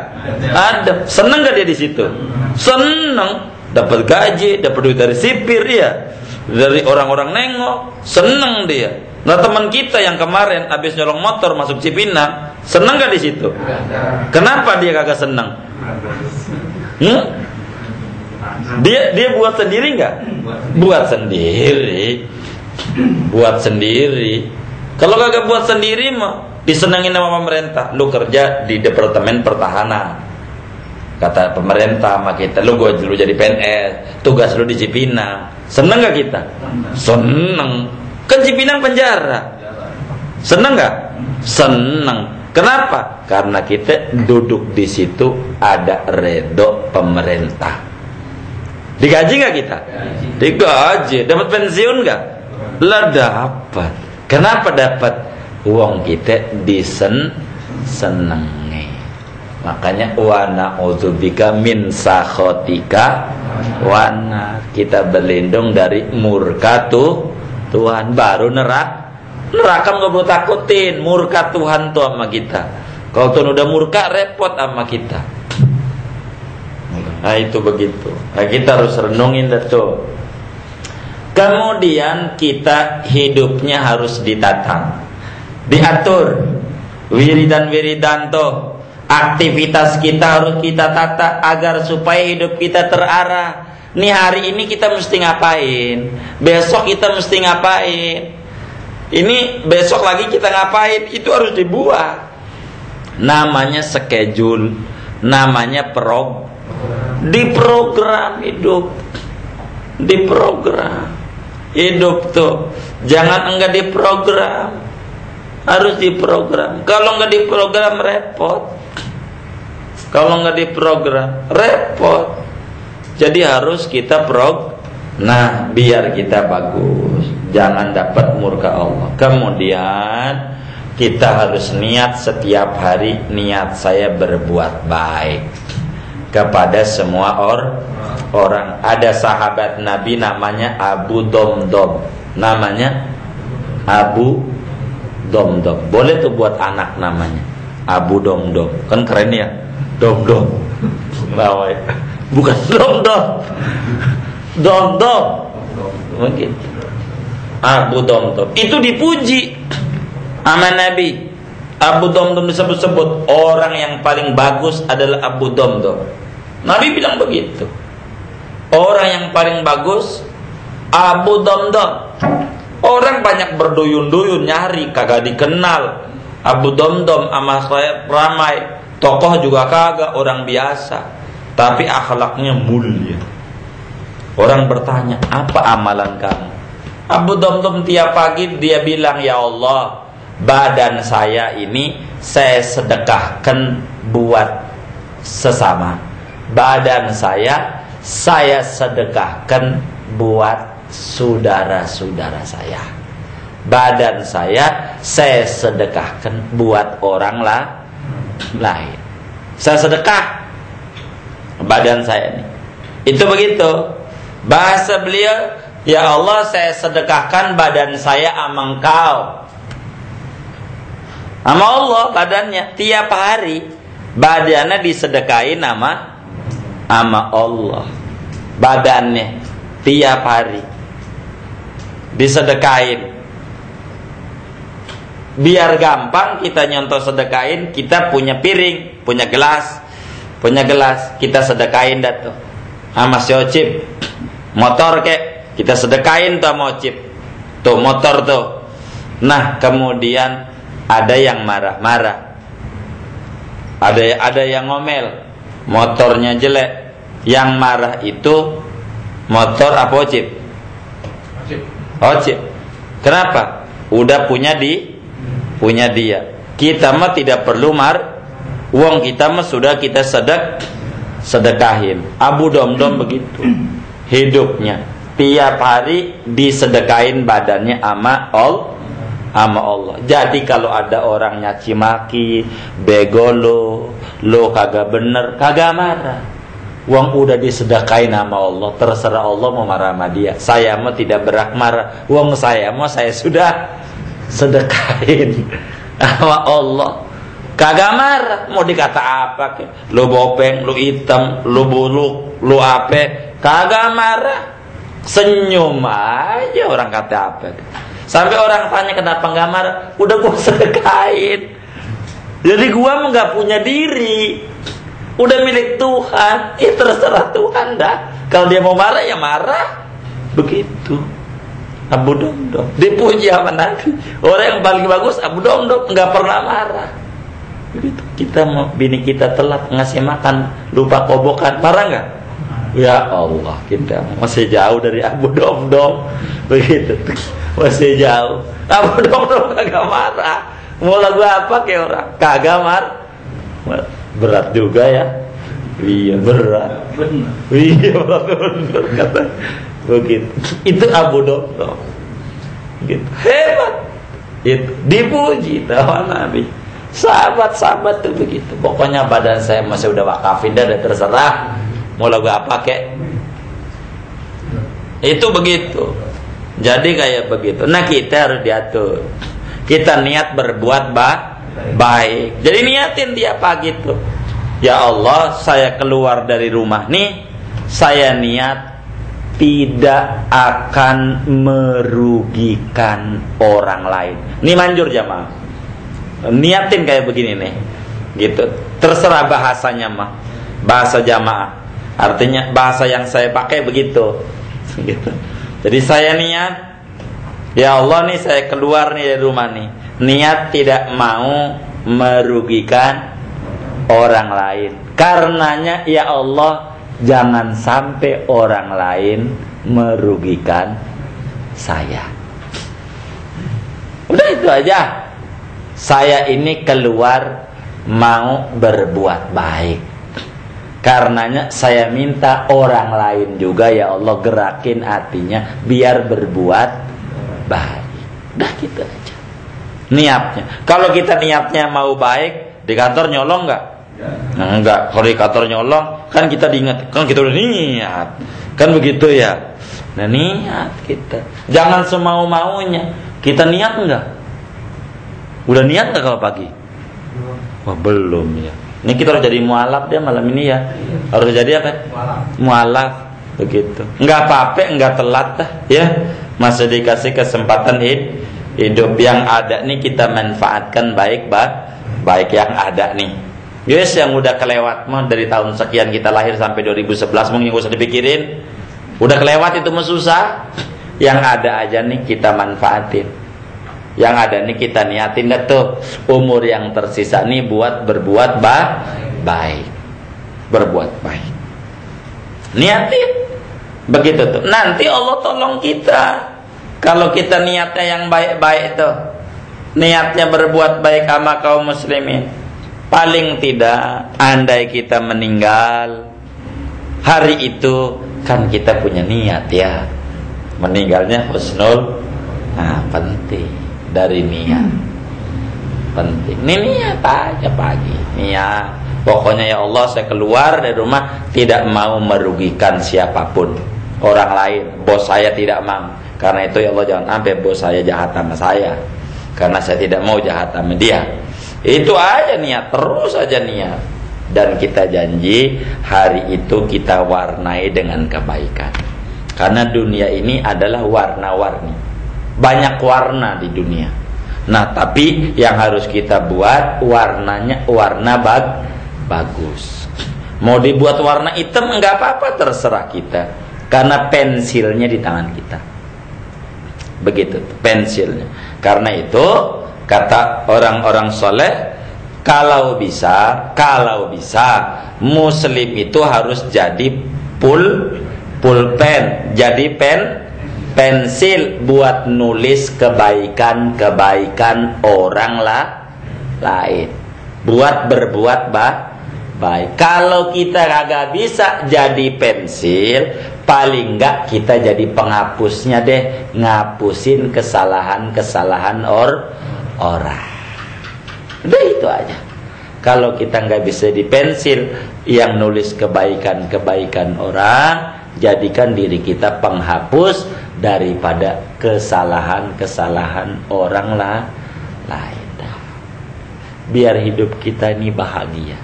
Speaker 1: Adem. Seneng nggak dia di situ? Seneng. Dapat gaji, dapat duit dari sipir ya, dari orang-orang nengok, seneng dia. Nah teman kita yang kemarin habis nyolong motor masuk Cipinang, seneng gak di situ? Kenapa dia kagak seneng? Dia buat sendiri nggak? Buat sendiri. Buat sendiri. Kalau kagak buat sendiri mah disenengin sama pemerintah. Lu kerja di Departemen Pertahanan. Kata pemerintah sama kita, lu jadi PNS, tugas lu di Cipinang. Seneng gak kita? Seneng. Kan Cipinang penjara. Seneng gak? Seneng. Kenapa? Karena kita duduk di situ ada redho pemerintah. Digaji gak kita? Digaji. Dapat pensiun gak? Lah dapat. Kenapa dapat? Uang kita disenengi. Makanya wa na'udzubika min sakhatika wa kita berlindung dari murka Tuhan. Baru neraka nggak perlu takutin, murka Tuhan tuh sama kita. Kalau Tuhan udah murka repot sama kita. Nah itu begitu. Nah, kita harus renungin itu. Kemudian kita hidupnya harus ditata, diatur. Wiridan tuh, aktivitas kita harus kita tata agar supaya hidup kita terarah. Nih hari ini kita mesti ngapain, besok kita mesti ngapain, ini besok lagi kita ngapain, itu harus dibuat. Namanya schedule, namanya diprogram hidup. Diprogram hidup tuh, jangan enggak diprogram, harus diprogram. Kalau enggak diprogram repot. Kalau nggak diprogram repot. Jadi harus kita nah biar kita bagus, jangan dapat murka Allah. Kemudian kita harus niat setiap hari, niat saya berbuat baik kepada semua orang. Ada sahabat Nabi namanya Abu Domdom. Namanya Abu Domdom. Boleh tuh buat anak namanya Abu Domdom. Kan keren ya. Dom-dom. Bukan dom-dom. Dom-dom. Mungkin Abu Domdom. Itu dipuji sama Nabi. Abu Domdom disebut-sebut orang yang paling bagus adalah Abu Domdom. Nabi bilang begitu. Orang yang paling bagus Abu Domdom. Orang banyak berduyun-duyun nyari kagak dikenal. Abu Domdom sama saya ramai. Tokoh juga kagak, orang biasa, tapi akhlaknya mulia. Orang bertanya, apa amalan kamu? Abu Domdom tiap pagi dia bilang, ya Allah, badan saya ini saya sedekahkan buat sesama. Badan saya sedekahkan buat saudara-saudara saya. Badan saya sedekahkan buat orang lain. Saya sedekah badan saya ini. Itu begitu bahasa beliau. Ya Allah, saya sedekahkan badan saya sama engkau, sama Allah badannya. Tiap hari badannya disedekain sama sama Allah, badannya tiap hari disedekain. Biar gampang kita nyontoh sedekain, kita punya piring, punya gelas, kita sedekain dah tuh sama si Ocip. Motor kek kita sedekain tuh sama Ocip, tuh motor tuh. Nah kemudian ada yang marah-marah, ada yang ngomel, motornya jelek. Yang marah itu motor apa Ocip? Ocip. Kenapa? Udah punya dia. Kita mah tidak perlu uang kita mah sudah kita sedekahin. Abu Domdom begitu hidupnya, tiap hari disedekain badannya sama Allah. Jadi kalau ada orang nyaci maki, bego lo kagak bener, kagak marah. Uang udah disedekain sama Allah, terserah Allah mau marah sama dia. Saya mah tidak berak marah. Uang saya mah saya sudah sedekain sama Allah, kagak marah. Mau dikata apa ke? Lu bopeng, lu hitam, lu buluk, lu apa? Kagak marah. Senyum aja orang kata apa ke? Sampai orang tanya kenapa nggak marah? Udah gua sedekain. Jadi gua mah nggak punya diri, udah milik Tuhan. Terserah Tuhan dah. Kalau dia mau marah ya marah. Begitu Abu Domdom dipuji sama Nabi. Orang yang paling bagus Abu Domdom, nggak pernah marah. Begitu. Kita mau bini kita telat ngasih makan, lupa kobokan, marah nggak? Ya Allah, kita masih jauh dari Abu Domdom. Begitu, masih jauh. Abu Domdom kagak marah. Mau lagu apa kayak orang? Kagak marah. Berat juga ya. Iya berat. Iya berat kata. Begitu. Itu Abu Domdom. Gitu. Hebat. Itu dipuji sama Nabi. Sahabat-sahabat tuh begitu. Pokoknya badan saya masih udah wakafin dah, terserah. Mau lagu apa kek. Itu begitu. Jadi kayak begitu. Nah kita harus diatur. Kita niat berbuat baik. Jadi niatin dia pagi tuh. Ya Allah, saya keluar dari rumah nih, saya niat tidak akan merugikan orang lain. Ini manjur jamaah. Niatin kayak begini nih. Gitu. Terserah bahasanya mah. Bahasa jamaah. Artinya bahasa yang saya pakai begitu. Gitu. Jadi saya niat, ya Allah nih saya keluar nih dari rumah nih, niat tidak mau merugikan orang lain. Karenanya ya Allah, jangan sampai orang lain merugikan saya. Udah itu aja. Saya ini keluar mau berbuat baik. Karenanya saya minta orang lain juga ya Allah gerakin hatinya biar berbuat baik. Udah gitu aja niatnya. Kalau kita niatnya mau baik, di kantor nyolong nggak? Nah, enggak. Kalau di kantor nyolong kan kita diingat, kan kita udah niat, kan begitu ya. Nah niat kita, jangan semau-maunya. Kita niat enggak? Udah niat nggak kalau pagi? Wah belum ya. Ini kita harus jadi mualaf dia malam ini ya. Harus jadi apa? Mualaf. Begitu. Enggak apa-apa, enggak telat dah ya. Masih dikasih kesempatan hidup yang ada nih, kita manfaatkan baik yang ada nih. Yes, yang udah kelewat mah dari tahun sekian kita lahir sampai 2011 mungkin enggak usah dipikirin. Udah kelewat itu mah susah. Yang ada aja nih kita manfaatin. Yang ada nih kita niatin dah tuh umur yang tersisa nih buat berbuat baik. Berbuat baik. Niatin. Begitu tuh. Nanti Allah tolong kita. Kalau kita niatnya yang baik-baik tuh. Niatnya berbuat baik sama kaum muslimin. Paling tidak andai kita meninggal hari itu kan kita punya niat ya. Meninggalnya husnul. Nah, penting. Dari niat penting. Ini niat aja pagi. Niat. Pokoknya ya Allah saya keluar dari rumah tidak mau merugikan siapapun. Orang lain. Bos saya tidak mau. Karena itu ya Allah jangan sampai bos saya jahat sama saya. Karena saya tidak mau jahat sama dia. Itu aja niat. Terus aja niat. Dan kita janji hari itu kita warnai dengan kebaikan. Karena dunia ini adalah warna-warni, banyak warna di dunia. Nah, tapi yang harus kita buat warnanya warna bagus. Mau dibuat warna hitam enggak apa-apa, terserah kita. Karena pensilnya di tangan kita. Begitu, pensilnya. Karena itu kata orang-orang soleh, kalau bisa muslim itu harus jadi pulpen, jadi pensil buat nulis kebaikan orang lain, buat berbuat baik. Kalau kita kagak bisa jadi pensil, paling enggak kita jadi penghapusnya deh, ngapusin kesalahan orang. Udah itu aja. Kalau kita nggak bisa di pensil yang nulis kebaikan orang, jadikan diri kita penghapus daripada kesalahan orang lain. Biar hidup kita ini bahagia.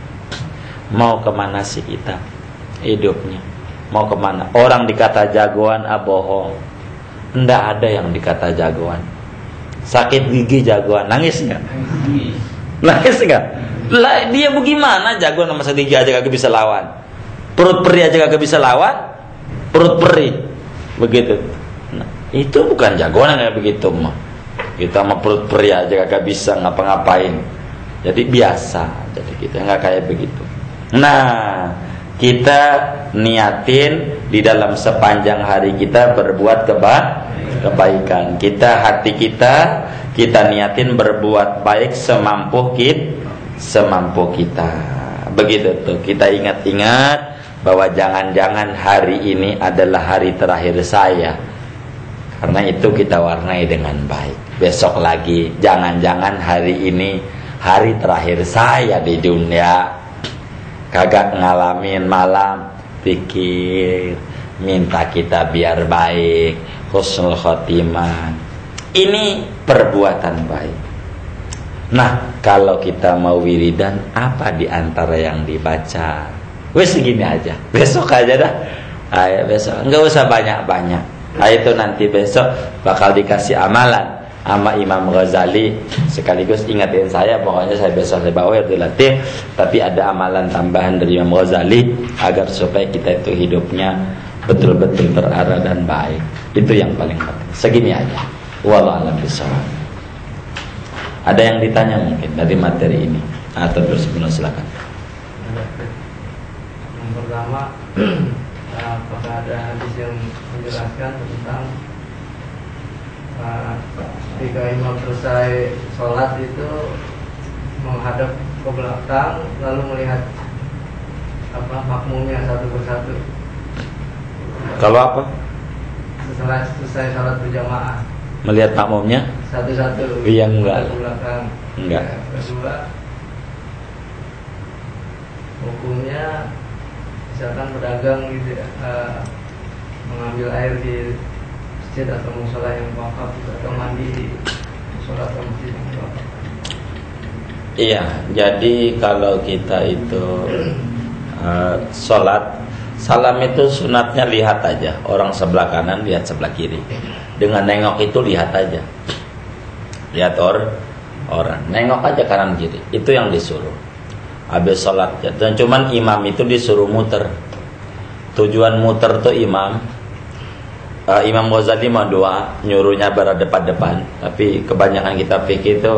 Speaker 1: Mau kemana sih kita hidupnya? Mau kemana? Orang dikata jagoan, bohong. Nggak ada yang dikata jagoan. Sakit gigi jagoan, nangis nggak? Nangis nggak? Lah, dia bagaimana jagoan sama sakit gigi aja kagak bisa lawan. Perut perih aja kagak bisa lawan. Perut perih, begitu. Nah, itu bukan jagoan kayak begitu mah. Kita sama perut perih aja kagak bisa ngapa-ngapain. Jadi biasa, jadi kita nggak kayak begitu. Nah, kita niatin di dalam sepanjang hari kita berbuat kebaikan. Hati kita niatin berbuat baik semampu kita. Begitu tuh. Kita ingat-ingat bahwa jangan-jangan hari ini adalah hari terakhir saya. Karena itu kita warnai dengan baik. Besok lagi jangan-jangan hari ini hari terakhir saya di dunia. Kagak ngalamin malam pikir, minta kita biar baik, husnul khotimah. Ini perbuatan baik. Nah, kalau kita mau wiridan, apa di antara yang dibaca? Wes segini aja, besok aja dah. Ayo besok, enggak usah banyak-banyak. Itu nanti besok bakal dikasih amalan sama Imam Ghazali. Sekaligus ingatin saya, pokoknya saya besok saya bawa Latif, tapi ada amalan tambahan dari Imam Ghazali agar supaya kita itu hidupnya betul-betul terarah dan baik. Itu yang paling penting. Segini aja. Wallahu a'lam bishawab. Ada yang ditanya mungkin dari materi ini atau terus silakan.
Speaker 2: Yang pertama, apakah ada hadis yang menjelaskan tentang ketika imam selesai sholat itu menghadap ke belakang lalu melihat makmumnya satu persatu?
Speaker 1: Kalau apa?
Speaker 2: Setelah selesai sholat berjamaah,
Speaker 1: melihat makmumnya
Speaker 2: satu-satu?
Speaker 1: Iya, enggak.
Speaker 2: Ke belakang.
Speaker 1: Enggak.
Speaker 2: Kedua, hukumnya misalkan pedagang gitu ya, mengambil air di masjid atau musola yang wakaf atau mandi di musola atau masjid yang wakaf.
Speaker 1: Iya, jadi kalau kita itu sholat, salam itu sunatnya lihat aja. Orang sebelah kanan lihat sebelah kiri. Dengan nengok itu lihat aja. Lihat orang, nengok aja kanan kiri. Itu yang disuruh. Habis sholat. Dan cuman imam itu disuruh muter. Tujuan muter tuh Imam Ghazali mah doa nyuruhnya berdepan-depan, tapi kebanyakan kita pikir itu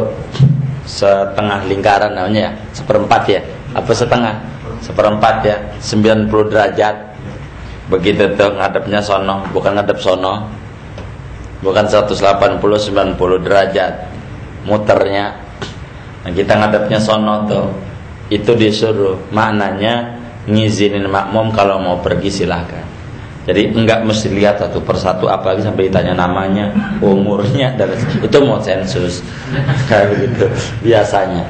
Speaker 1: setengah lingkaran namanya ya, seperempat ya, apa setengah? Seperempat ya, 90 derajat. Begitu tuh ngadepnya sono, bukan ngadep sono. Bukan 180 90 derajat muternya. Nah, kita ngadepnya sono tuh. Itu disuruh, maknanya ngizinin makmum kalau mau pergi silahkan. Jadi enggak mesti lihat satu persatu, apalagi sampai ditanya namanya, umurnya, dan itu mau sensus kayak begitu biasanya.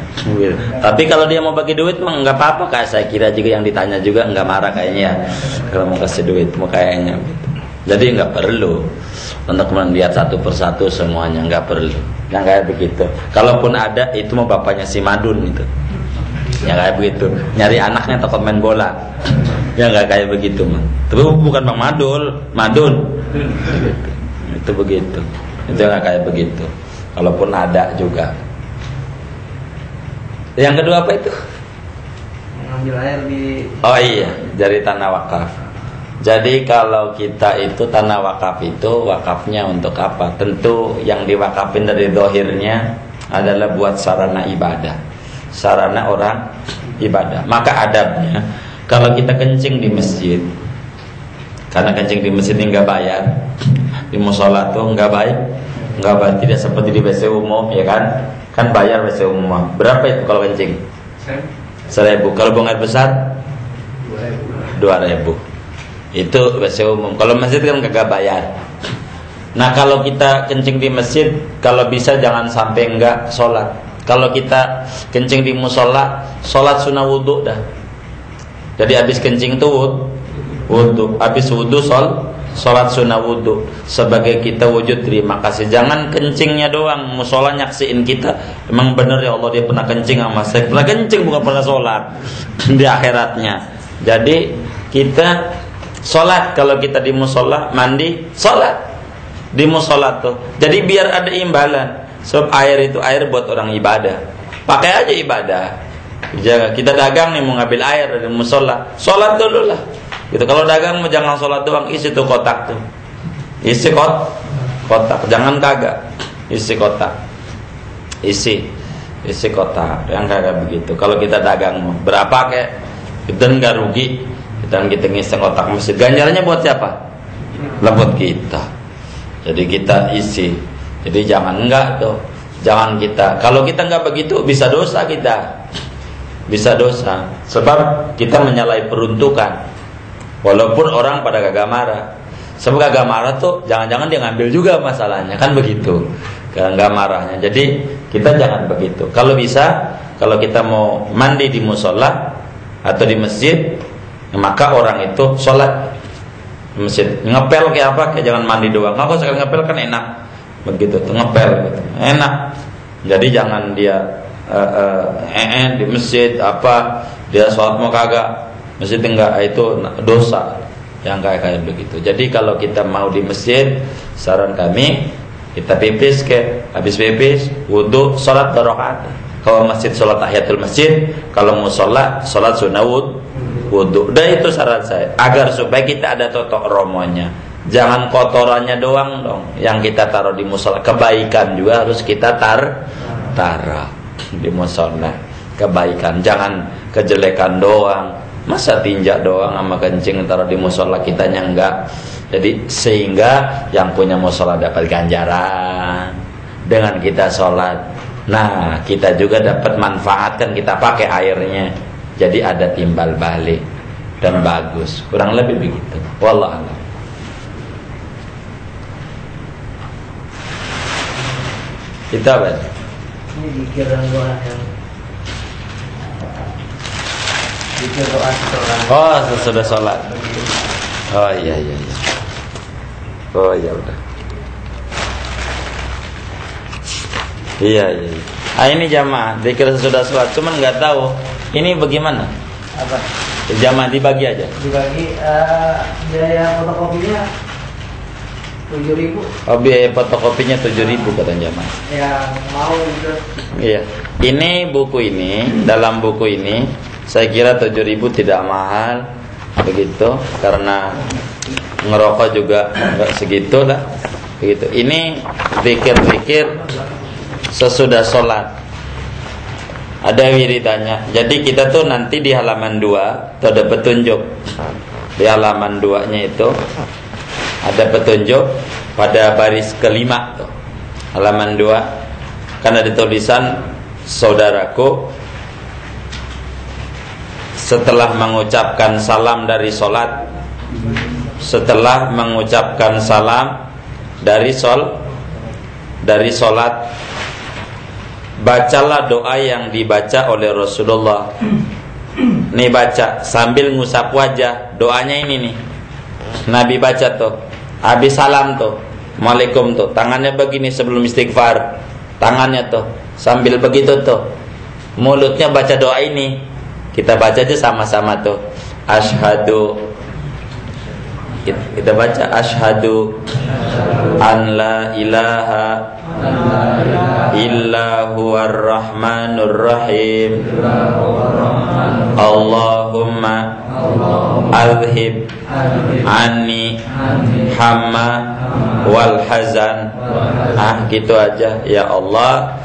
Speaker 1: Tapi kalau dia mau bagi duit mah enggak apa-apa, kayak saya kira juga yang ditanya juga enggak marah kayaknya ya. Kalau mau kasih duit mau kayaknya gitu. Jadi enggak perlu untuk melihat satu persatu semuanya, enggak perlu. Yang kayak begitu. Kalaupun ada itu mau bapaknya si Madun itu. Ya kayak begitu. Nyari anaknya atau main bola. Ya nggak kayak begitu, man. Tapi bukan Bang Madun. Itu begitu. Itu nggak kayak begitu. Kalaupun ada juga. Yang kedua apa itu?
Speaker 2: Mengambil air di.
Speaker 1: Oh iya, dari tanah wakaf. Jadi kalau kita itu tanah wakaf itu wakafnya untuk apa? Tentu yang diwakafin dari dohirnya adalah buat sarana ibadah, sarana orang ibadah. Maka adabnya kalau kita kencing di masjid, karena kencing di masjid ini nggak bayar, di musola tuh nggak baik, tidak seperti di WC umum, ya kan? Kan bayar WC umum. Berapa itu kalau kencing? 1.000. Kalau buang air besar 2.000. Itu WC umum. Kalau masjid kan kagak bayar. Nah kalau kita kencing di masjid, kalau bisa jangan sampai enggak sholat. Kalau kita kencing di musola, sholat sunnah wudhu dah. Jadi habis kencing itu wudhu, habis wudhu sholat sunnah wudhu, sebagai kita wujud terima kasih. Jangan kencingnya doang, musola nyaksiin kita. Emang bener ya Allah dia pernah kencing sama saya. Pernah kencing bukan pernah sholat di akhiratnya. Jadi kita sholat, kalau kita di musola, mandi, sholat di musola tuh. Jadi biar ada imbalan. Sebab air itu air buat orang ibadah. Pakai aja ibadah. Jaga. Kita dagang nih mau ngambil air dari musola, sholat dulu lah. Gitu. Kalau dagang mau jangan sholat doang, isi tuh kotak tuh. Isi kotak. Jangan kagak. Isi kotak. Isi kotak. Yang kagak begitu. Kalau kita dagang mau berapa kayak kita nggak rugi. Dan kita ngisi kotak masjid, ganjarannya buat siapa? Lah buat kita. Jadi kita isi. Jadi jangan enggak tuh. Jangan kita. Kalau kita enggak begitu bisa dosa kita. Bisa dosa. Sebab kita menyalahi peruntukan. Walaupun orang pada kagak marah. Sebab kagak marah tuh jangan-jangan dia ngambil juga masalahnya. Kan begitu. Kagak marahnya. Jadi kita jangan begitu. Kalau bisa, kalau kita mau mandi di musola atau di masjid, maka orang itu sholat di masjid. Ngepel kayak apa? Kayak jangan mandi doang. Kalau sekali ngepel kan enak. Begitu tuh ngepel gitu. Enak. Jadi jangan dia di masjid apa dia sholat mau kagak. Masjid enggak, itu dosa. Yang kayak begitu. Jadi kalau kita mau di masjid, saran kami kita pipis habis pipis wudu sholat 2 rakaat. Kalau masjid sholat tahiyatul masjid, kalau musola sholat sunnah wudhu. Dan itu syarat saya, agar supaya kita ada totok romonya. Jangan kotorannya doang dong yang kita taruh di musola. Kebaikan juga harus kita taruh di musola. Kebaikan, jangan kejelekan doang. Masa tinjak doang sama kencing taruh di musola, kitanya enggak. Jadi sehingga yang punya musola dapat ganjaran dengan kita sholat. Nah kita juga dapat manfaat, kan kita pakai airnya. Jadi ada timbal balik dan bagus. Kurang lebih begitu. Wallah a'lam. Kita apa?
Speaker 2: Ini zikir dan doa yang zikir doa setelah.
Speaker 1: Oh, sesudah sholat. Oh iya. Oh ya udah. Iya. Ini jamaah zikir sesudah sholat. Cuman nggak tahu ini bagaimana?
Speaker 2: Apa?
Speaker 1: Jamaah dibagi aja.
Speaker 2: Dibagi biaya fotokopinya 7.000.
Speaker 1: Oh, biaya fotokopinya 7.000 kata jamaah.
Speaker 2: Yang mau gitu.
Speaker 1: Iya. Ini buku ini, dalam buku ini saya kira 7.000 tidak mahal begitu, karena ngerokok juga enggak segitu lah. Begitu. Ini zikir-zikir sesudah sholat. Ada wiridannya. Jadi kita tuh nanti di halaman 2 tuh ada petunjuk. Di halaman 2-nya itu ada petunjuk pada baris kelima tuh. Halaman 2 kan ada tulisan, saudaraku, setelah mengucapkan salam dari sholat, setelah mengucapkan salam dari sholat, bacalah doa yang dibaca oleh Rasulullah. Nih baca sambil ngusap wajah. Doanya ini nih, Nabi baca tuh habis salam tuh, Waalaikum tuh, tangannya begini sebelum istighfar, tangannya tuh sambil begitu tuh, mulutnya baca doa ini. Kita baca aja sama-sama tuh. Asyhadu, kita baca asyhadu an la ilaha illa huwar rahmanur rahim. Allahumma adhib anni hamma wal hazan. Gitu aja. Ya Allah,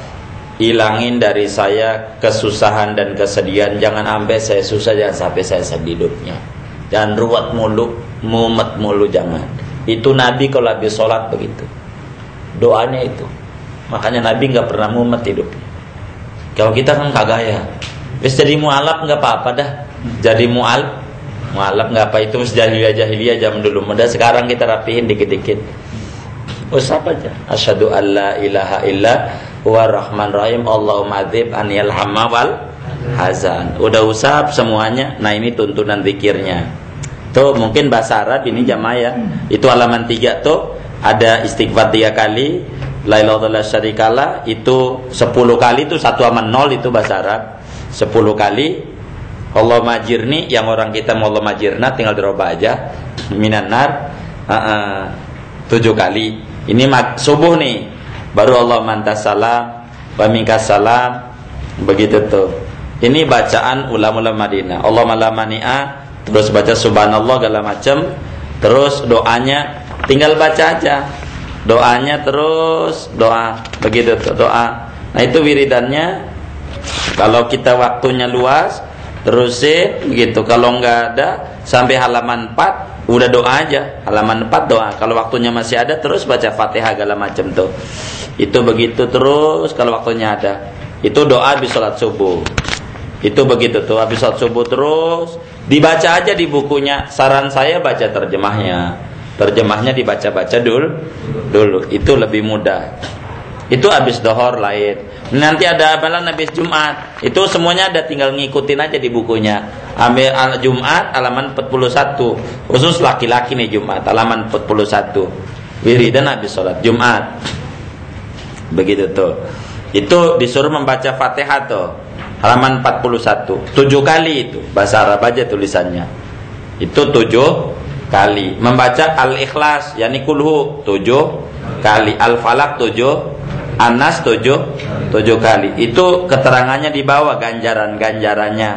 Speaker 1: hilangin dari saya kesusahan dan kesedihan. Jangan sampai saya susah, jangan sampai saya sedih hidupnya. Jangan ruwet mulu, mumet mulu, jangan. Itu Nabi kalau habis sholat begitu, doanya itu. Makanya Nabi nggak pernah mumet hidupnya. Kalau kita kan kagak ya. Wis jadi mualaf nggak apa-apa dah. Jadi mualaf nggak apa, itu jahiliyah zaman dulu. Mudah sekarang kita rapihin dikit-dikit. Usap aja. Asyhadu alla ilaha illa huwar rahman rahim. Allahumma adzib anil hamma wal hazan. Udah usap semuanya. Nah, ini tuntunan zikirnya. Tuh mungkin bahasa Arab ini jamaah ya. Itu halaman 3 tuh ada istighfar 3 kali. La ilaha illallah syarikalah itu 10 kali, itu 1 sama 0 itu bahasa Arab. 10 kali. Allahumma ajirni, yang orang kita mau Allahumma ajirna tinggal dirubah aja. Minan nar 7 kali. Ini subuh nih. Baru Allahumma antas salam wa minkas salam. Begitu tuh. Ini bacaan ulama-ulama Madinah. Allahumma la mani'a, terus baca subhanallah segala macam. Terus doanya tinggal baca aja. Doanya terus doa. Begitu tuh doa. Nah, itu wiridannya. Kalau kita waktunya luas, terusin begitu. Kalau enggak ada sampai halaman 4 udah doa aja. Halaman 4 doa. Kalau waktunya masih ada terus baca Fatihah segala macam tuh. Itu begitu terus kalau waktunya ada. Itu doa habis sholat subuh. Itu begitu tuh habis sholat subuh terus dibaca aja di bukunya. Saran saya baca terjemahnya. Terjemahnya dibaca-baca dulu. Itu lebih mudah. Itu habis dohor lain. Nanti ada amalan habis Jumat. Itu semuanya ada, tinggal ngikutin aja di bukunya. Ambil Jumat halaman 41. Khusus laki-laki nih Jumat halaman 41. Wiridan habis sholat Jumat. Begitu tuh. Itu disuruh membaca Fatihah tuh. Halaman 41. 7 kali itu. Bahasa Arab aja tulisannya. Itu 7 kali. Membaca Al-Ikhlas yakni kulhu 7 kali. Al-Falaq 7. Anas 7 kali. Itu keterangannya di bawah, ganjarannya.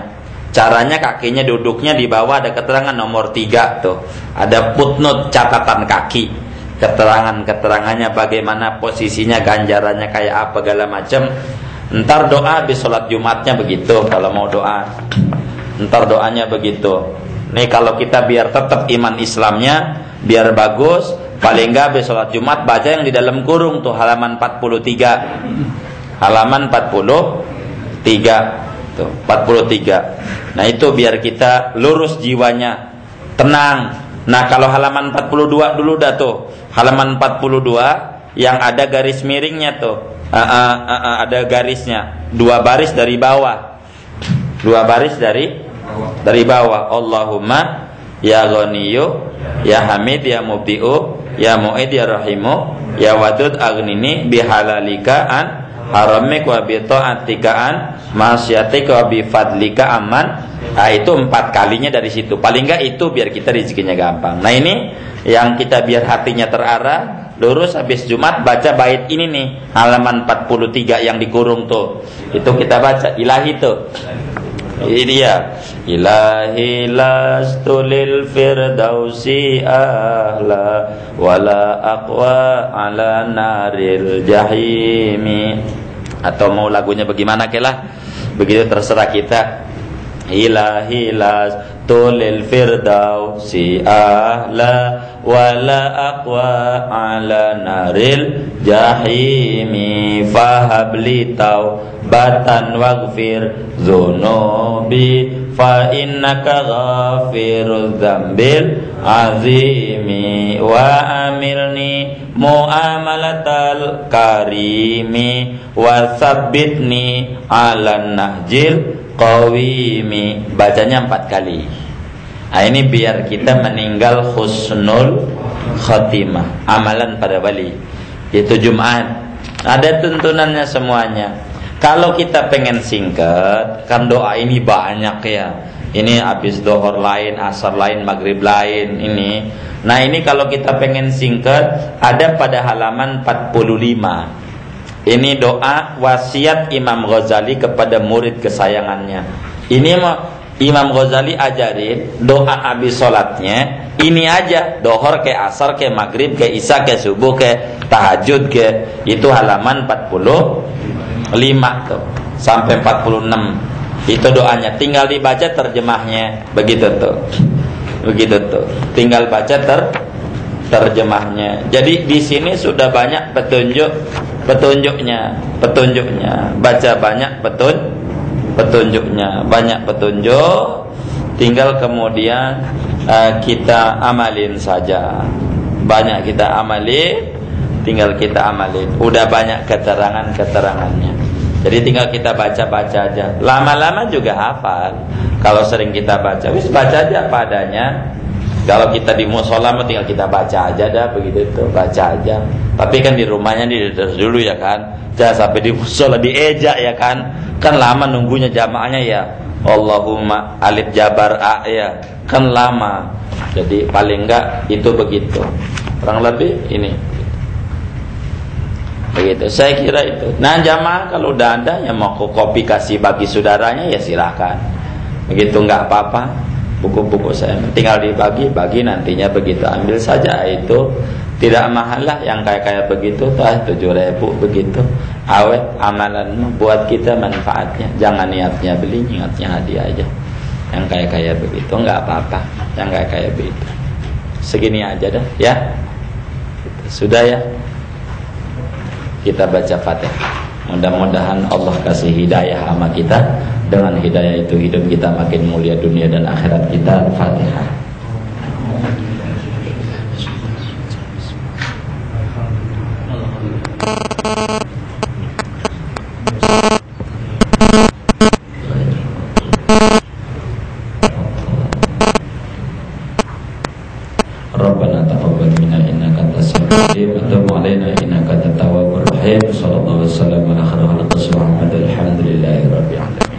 Speaker 1: Caranya kakinya duduknya di bawah ada keterangan nomor 3 tuh. Ada footnote catatan kaki. Keterangannya bagaimana posisinya, ganjarannya kayak apa segala macam. Ntar doa habis sholat Jumatnya begitu. Kalau mau doa, ntar doanya begitu. Nih kalau kita biar tetap iman Islamnya biar bagus, paling enggak habis sholat Jumat baca yang di dalam kurung tuh halaman 43. Halaman 43 tuh, 43. Nah itu biar kita lurus jiwanya, tenang. Nah kalau halaman 42 dulu dah tuh. Halaman 42 yang ada garis miringnya tuh. Ada garisnya. 2 baris dari bawah. 2 baris dari bawah. Allahumma ya Ghaniyyu ya Hamid ya Mubdi'u ya Mu'id ya Rahimu ya Wadud aghnini bihalalika an haramik wa bi ta'atika an masyatika wa bi fadlika aman. Nah itu 4 kalinya dari situ. Paling enggak itu biar kita rezekinya gampang. Nah ini yang kita biar hatinya terarah, lurus habis Jumat baca bait ini nih, halaman 43 yang dikurung tuh. Itu kita baca ilahi tuh. Ini ya. Ilahi lastu lil firdausi ahla wala aqwa ala naril jahimi. Atau mau lagunya bagaimana kelah, begitu terserah kita. Ilahi lastu lil firdausi ahla wala aqwa ala naril jahimi fahabli taubatan waghfir dzunubi fa innaka ghafirudz dzambil azimi wa amilni muamalatal karimi wa tsabbitni ala nahjil qawimi. Bacanya 4 kali. Nah ini biar kita meninggal husnul khatimah, amalan para wali. Itu Jumat ada tuntunannya semuanya. Kalau kita pengen singkat, kan doa ini banyak ya. Ini habis dohor lain, asar lain, maghrib lain ini. Nah ini kalau kita pengen singkat, ada pada halaman 45. Ini doa wasiat Imam Ghazali kepada murid kesayangannya. Ini Imam Ghazali ajarin doa habis sholatnya ini aja, dohor ke asar ke maghrib ke isya ke subuh ke tahajud ke, itu halaman 45 tuh sampai 46. Itu doanya, tinggal dibaca terjemahnya, begitu tuh. Tinggal baca terjemahnya. Jadi di sini sudah banyak petunjuknya. Baca banyak petunjuknya, banyak petunjuk. Tinggal kemudian kita amalin saja. Banyak kita amalin, tinggal kita amalin. Udah banyak keterangannya. Jadi tinggal kita baca-baca aja. Lama-lama juga hafal. Kalau sering kita baca, wis baca aja padanya. Kalau kita di mushola tinggal kita baca aja dah, begitu tuh, baca aja. Tapi kan di rumahnya diterus dulu ya kan. Jangan sampai di mushola diejak ya kan. Kan lama nunggunya jamaahnya ya. Allahumma alif jabar a ya. Kan lama. Jadi paling enggak itu begitu. Kurang lebih ini. Begitu, saya kira itu. Nah jamaah kalau udah ada yang mau kopi kasih bagi saudaranya ya silahkan. Begitu nggak apa-apa. Buku-buku saya tinggal dibagi nantinya begitu ambil saja, itu tidak mahal lah. Yang kayak begitu tuh 7.000 begitu. Awet amalan buat kita manfaatnya. Jangan niatnya beli, niatnya hadiah aja. Yang kayak begitu nggak apa-apa. Yang kayak begitu segini aja dah ya. Sudah ya. Kita baca Fatihah. Mudah-mudahan Allah kasih hidayah sama kita. Dengan hidayah itu hidup kita makin mulia dunia dan akhirat kita. Fatihah. Rabbana taqabbal minna innaka antas samiul alim wa tub alaina innaka antat tawwabur rahim. Sallallahu alaihi wasallam ala khairil khalqi Muhammad. Alhamdulillahi rabbil alamin.